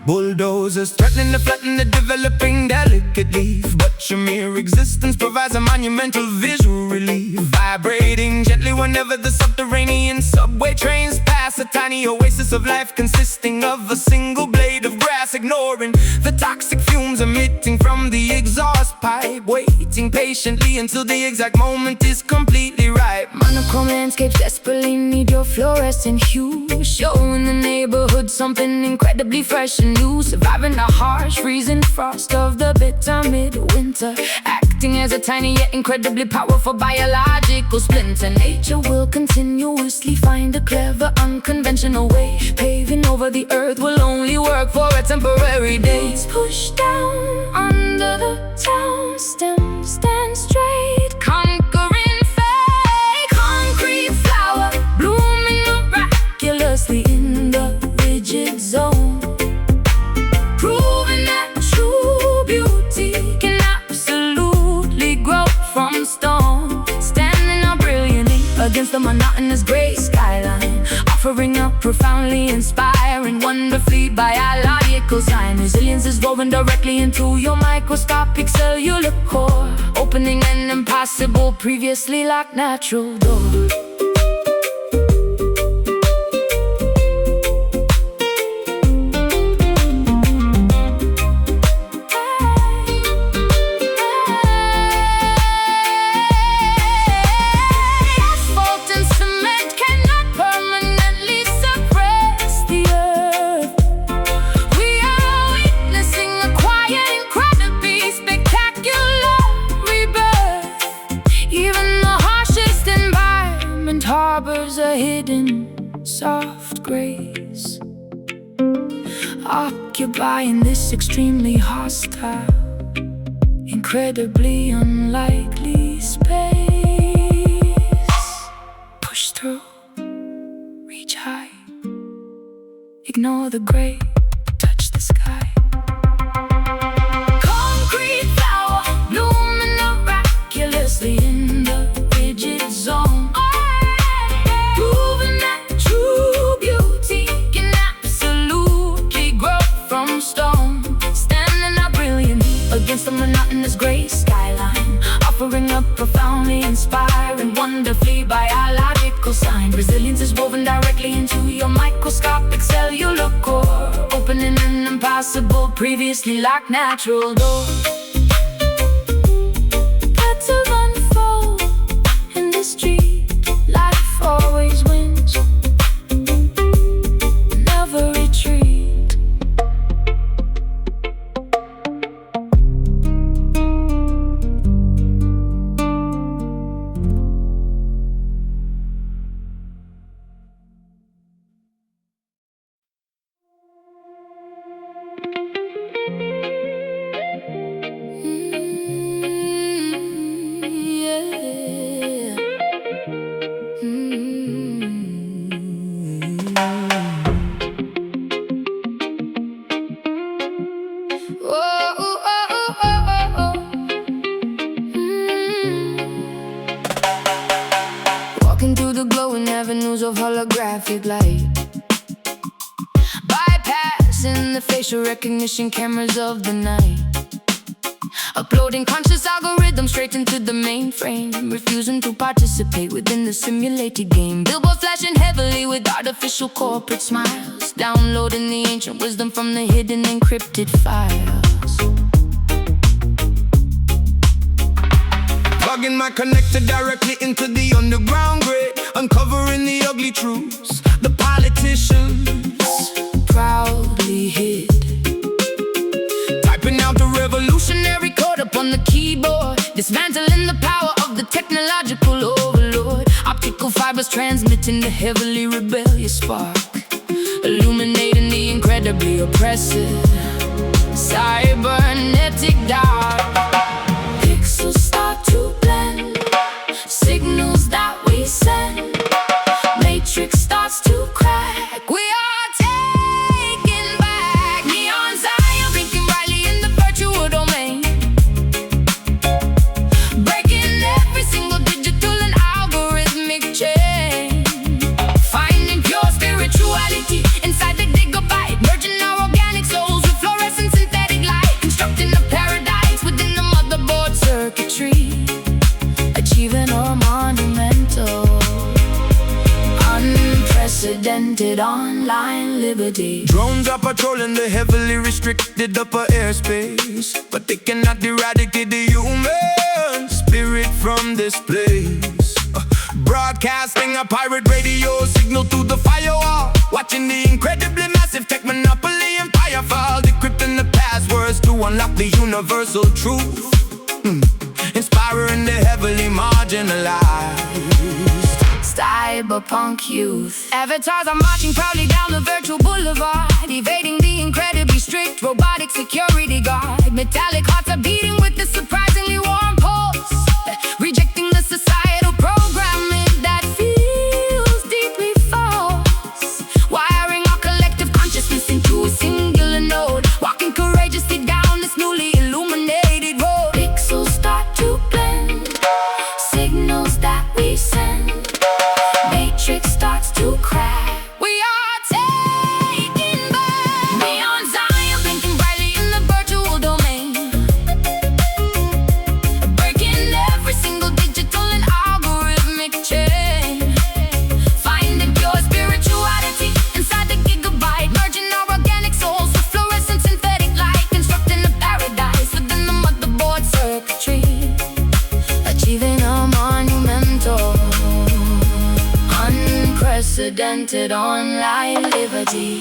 Bulldozers threatening to flatten the developing delicate leaf. But your mere existence provides a monumental visual relief. Vibrating gently whenever the subterranean subway trains pass. A tiny oasis of life consisting of a single blade of grass. Ignoring the toxic fumes emitting from the exhaust pipe. Waiting patiently until the exact moment is completely ripe.
Monochrome landscapes desperately need your fluorescent hue. Showing the neighborhood something incredibly fresh and new. Surviving the harsh freezing frost of the bitter midwinter. Acting as a tiny yet incredibly powerful biological splinter. Nature will continuously find a clever, unconventional way. Paving over the earth will only work for a temporary day. It's pushed down under the town, stems stand straight, conquering fate. Concrete flower, blooming miraculously in the rigid zone. Proving that true beauty can absolutely grow from stone. Standing up brilliantly against the monotonous gray skyline. Offering a profoundly inspiring, wonderfully biological sign. Resilience is woven directly into your microscopic cellular core. Opening an impossible, previously locked natural door.
Asphalt and cement cannot permanently
in soft grace, occupying this extremely hostile, incredibly unlikely space. Push through, reach high, ignore the gray, touch the sky. Concrete flower, blooming miraculously in the rigid zone, proving that true beauty can absolutely grow from stone. Standing out brilliantly against the monotonous gray skyline, offering a profoundly inspiring, wonderfully biological sign. Resilience is woven directly into your microscopic cellular core, opening an impossible, previously locked natural door. Petals unfold in the street, life always wins, never retreat. Walking through the glowing avenues of holographic light, bypassing the facial recognition cameras of the night, uploading conscious algorithms straight into the mainframe, refusing to participate within the simulated game. Billboards flashing heavily with artificial corporate smiles, downloading the ancient wisdom from the hidden encrypted files.
Plugging my connector directly into the underground grid, uncovering the ugly truths the politicians
proudly hid,
typing out the revolutionary
code up on the keyboard, dismantling the power of the technological overlord. Optical fibers transmitting the heavily rebellious spark, illuminating the incredibly oppressive cybernetic dark. Pixels start to blend, signals that we send, matrix starts to crack. We are taking back neon Zion, blinking brightly in the virtual domain, breaking every single digital and algorithmic chain, finding pure spirituality inside the gigabyte, merging our organic souls with fluorescent synthetic light, constructing a paradise within the motherboard circuitry, achieving our monumental, unprecedented online liberty.
Drones are patrolling the heavily restricted upper airspace, but they cannot eradicate the human spirit from this place. Broadcasting a pirate radio signal through the firewall, watching the incredibly massive tech monopoly empire fall, decrypting the passwords to unlock the universal truth, inspiring the heavily marginalized.
Cyberpunk youth avatars are marching proudly down the virtual boulevard, evading the incredibly strict robotic security guard. Metallic hearts are beating with the surprisingly warm pulse, rejecting the societal programming that feels deeply false, wiring our collective consciousness into a singular node, walking courageously down this newly illuminated road. Pixels start to blend, signals that we send, matrix starts to crack. We are taking back neon Zion, blinking brightly in the virtual domain, breaking every single digital and algorithmic chain, finding pure spirituality inside the gigabyte, merging our organic souls with fluorescent synthetic light, constructing a paradise within the motherboard circuitry, achieving a monumental, unprecedented online liberty.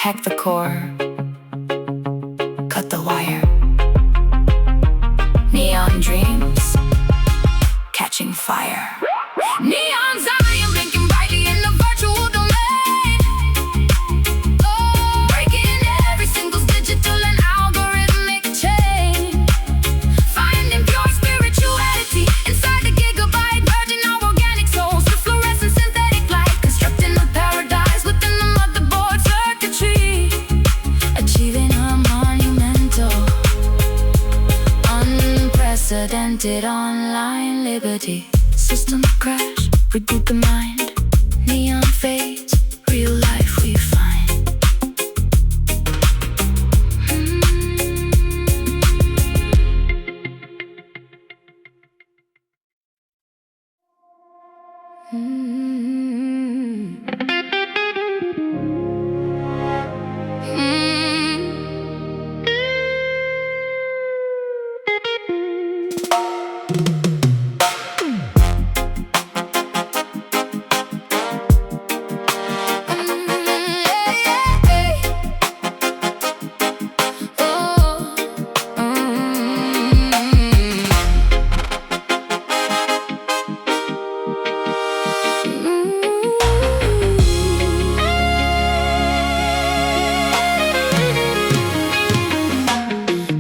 hack the core, cut the wire. Neon dreams, catching fire. Neon Zion blinking brightly in the virtual domain. Oh, breaking every single digital and algorithmic chain. Finding pure spirituality inside the gigabyte virgin of organic souls. The fluorescent synthetic light, constructing a paradise within the motherboard circuitry. Achieving a monumental, unprecedented online liberty. System crash, reboot the mind. Neon fades, real life we find.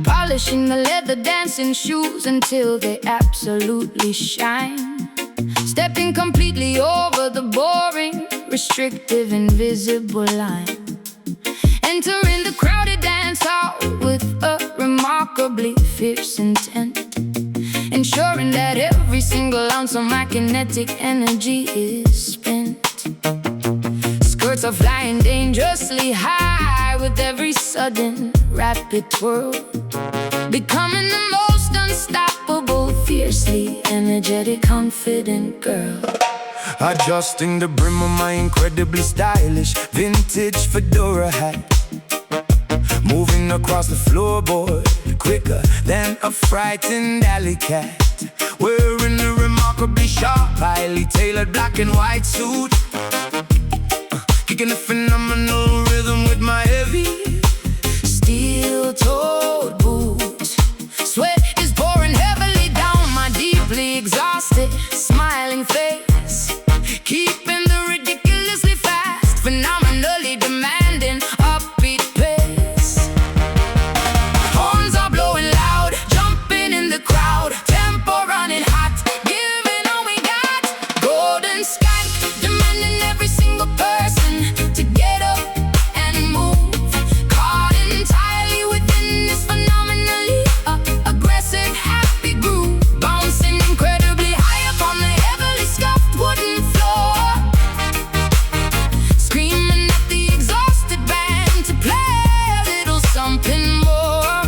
Polishing the leather dancing shoes until they absolutely shine. Stepping completely over the boring, restrictive, invisible line. Entering the crowded dance hall with a remarkably fierce intent. Ensuring that every single ounce of my kinetic energy is spent. Skirts are flying dangerously high with every sudden rapid twirl. Becoming the most unstoppable, fiercely energetic, confident girl.
Adjusting the brim of my incredibly stylish vintage fedora hat. Moving across the floorboard quicker than a frightened alley cat. Wearing a remarkably sharp, highly tailored black and white suit. Kicking a phenomenal rhythm with my heavy steel-toed boots. Sweat is pouring heavily down my deeply exhausted, smiling face. Keeping the ridiculously fast, phenomenally demanding upbeat pace. Horns are blowing loud, jumping in the crowd. Tempo running hot, giving all we got. Golden skank, demanding every single person to get up and move. Caught entirely within this phenomenally aggressive, happy groove. Bouncing incredibly high up on the heavily scuffed wooden floor. Screaming at the exhausted band to play a little something more.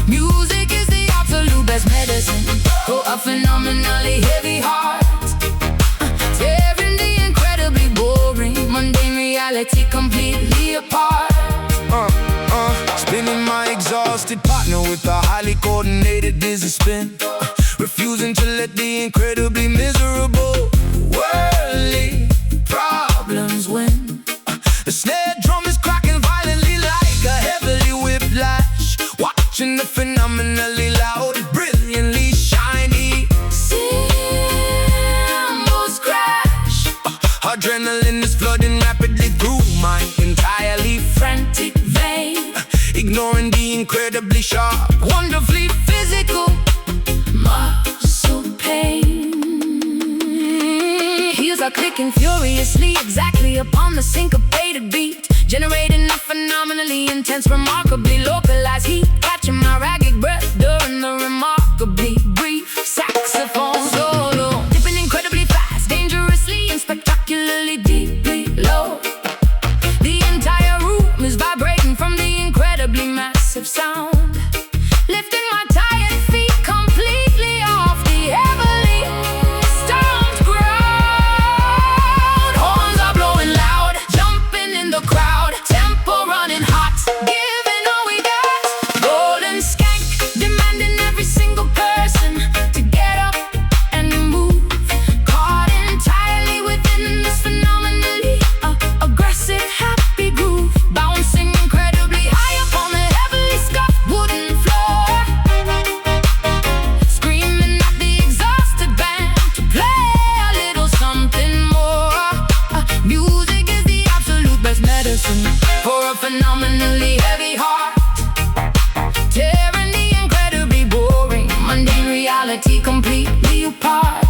Music is the absolute best medicine for a phenomenally heavy heart. Tearing the incredibly boring, mundane reality completely apart. Spinning my exhausted partner with a highly coordinated dizzy spin. Refusing to let the incredibly miserable worldly problems win. The snare drum is cracking violently like a heavily whiplash. Watching the phenomenally loud, brilliantly shiny cymbals crash. Adrenaline is flooding rapidly through my entirely frantic vein. Ignoring the incredibly sharp, wonderfully physical muscle pain.
Heels are clicking furiously, exactly upon the syncopated beat. Generating a phenomenally intense, remarkably localized heat. Catching my ragged breath during the remarkably brief saxophone solo. Dipping incredibly fast, dangerously and spectacularly deeply low. The entire room is vibrating from the incredibly massive sound. Lifting my tired feet completely off the heavily stomped ground. Horns are blowing loud, jumping in the crowd. Tempo running hot, giving all we got. Golden skank, demanding every single person to get up and move. Caught entirely within this phenomenon. phenomenally heavy heart, tearing the incredibly boring, mundane reality completely apart.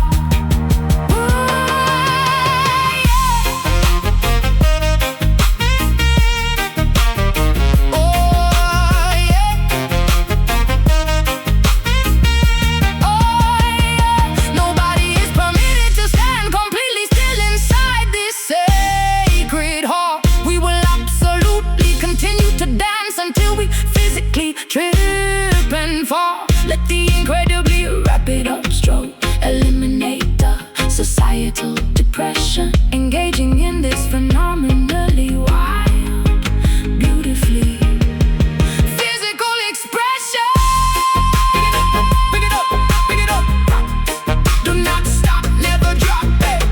Trip and fall, let the incredibly rapid upstroke eliminate the societal depression. Engaging in this phenomenally wild, beautifully physical expression. Pick it up, pick it up, pick it up. Do not stop, never drop it.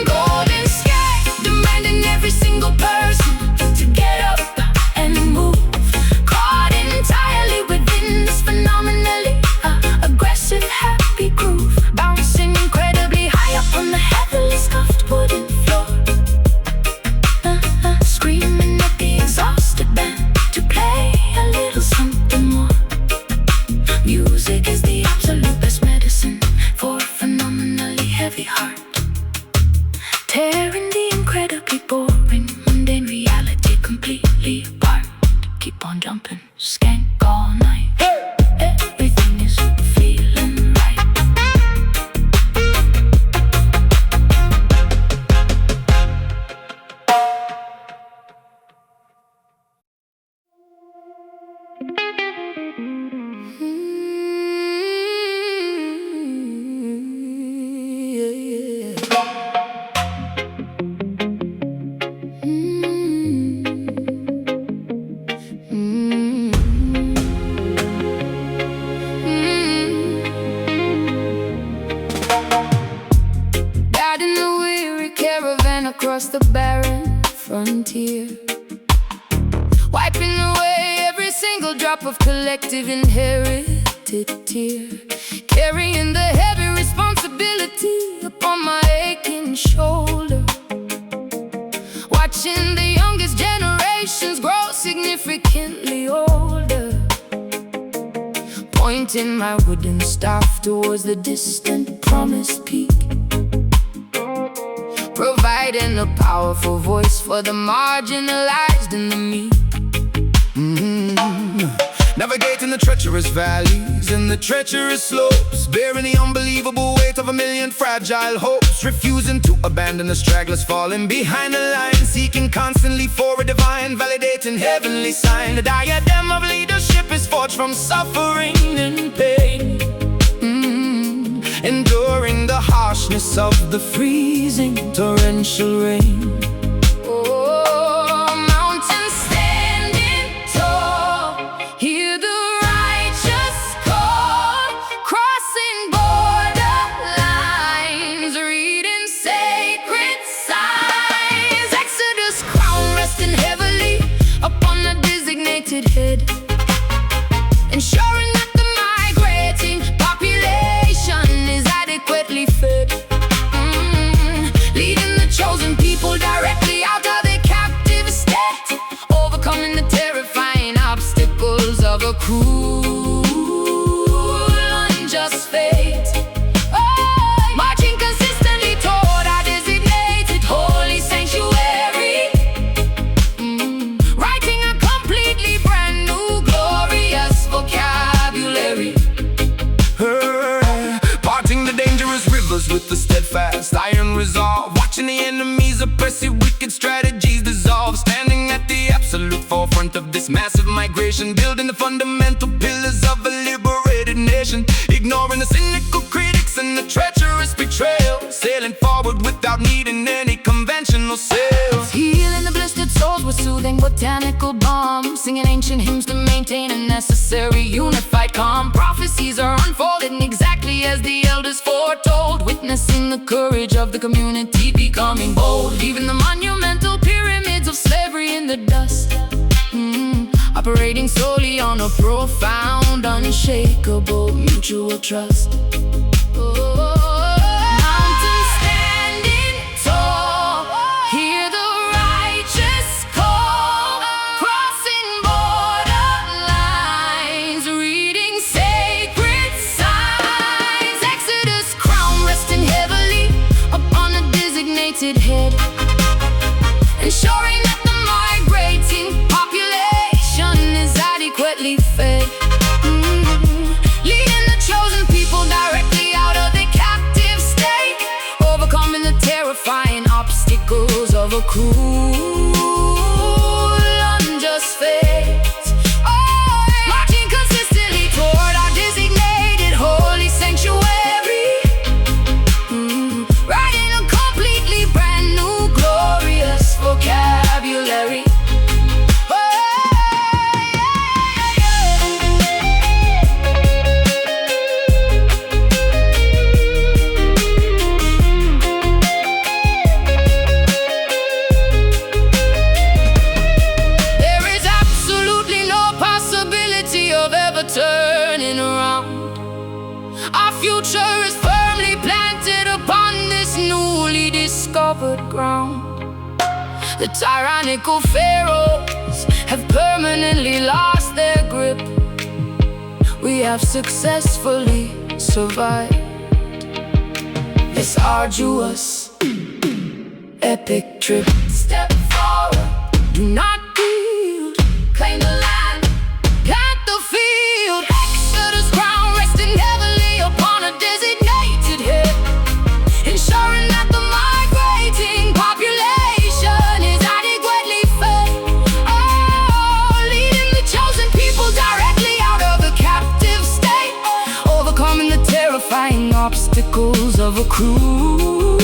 Golden sky, demanding every single person to get up and move. Caught entirely within this phenomenally aggressive, happy groove. Bouncing incredibly high up on the heavily scuffed wooden floor. Screaming at the exhausted band to play a little something more. Music is the absolute best medicine for a phenomenally heavy heart, tearing the incredibly boring, mundane reality completely apart. Keep on jumping, skank all night. Everything is feeling right. Guiding the weary caravan across the barren frontier, wiping away every single drop of collective inherited tear, carrying the heavy responsibility upon my aching shoulder, watching the youngest generations grow significantly older, pointing my wooden staff towards the distant promised peak, providing a powerful voice for the marginalized and the meek.
Navigating the treacherous valleys and the treacherous slopes, bearing the unbelievable weight of a million fragile hopes, refusing to abandon the stragglers falling behind the line, seeking constantly for a divine, validating heavenly sign. The diadem of leadership is forged from suffering and pain, enduring the harshness of the freezing torrential rain.
Head, ensuring that the migrating population is adequately fed, leading the chosen people directly out of their captive state, overcoming the terrifying obstacles of a cruel, unjust fate. Marching consistently toward our designated holy sanctuary, writing a completely brand new glorious vocabulary.
Parting the dangerous rivers with the steadfast iron resolve, watching the enemy's oppressive wicked strategies dissolve, standing at the absolute forefront of this massive migration, building the fundamental pillars of a liberated nation, ignoring the cynical critics and the treacherous betrayal, sailing forward without needing any conventional sails,
healing the blistered souls with soothing botanical balm, singing ancient hymns to maintain a necessary unified calm. Prophecies are unfolded exactly as the elders foretold, witnessing the courage of the community becoming bold, leaving the monumental pyramids of slavery in the dust, operating solely on a profound, unshakable mutual trust. Mountains standing future is firmly planted upon this newly discovered ground. The tyrannical pharaohs have permanently lost their grip. We have successfully survived this arduous, epic trip. Step forward, do not yield. Claim the land, plant the field. Exodus crown resting heavily upon a designated hip, ensuring that the migrating population is adequately fed. Oh, leading the chosen people directly out of a captive state, overcoming the terrifying obstacles of a cruel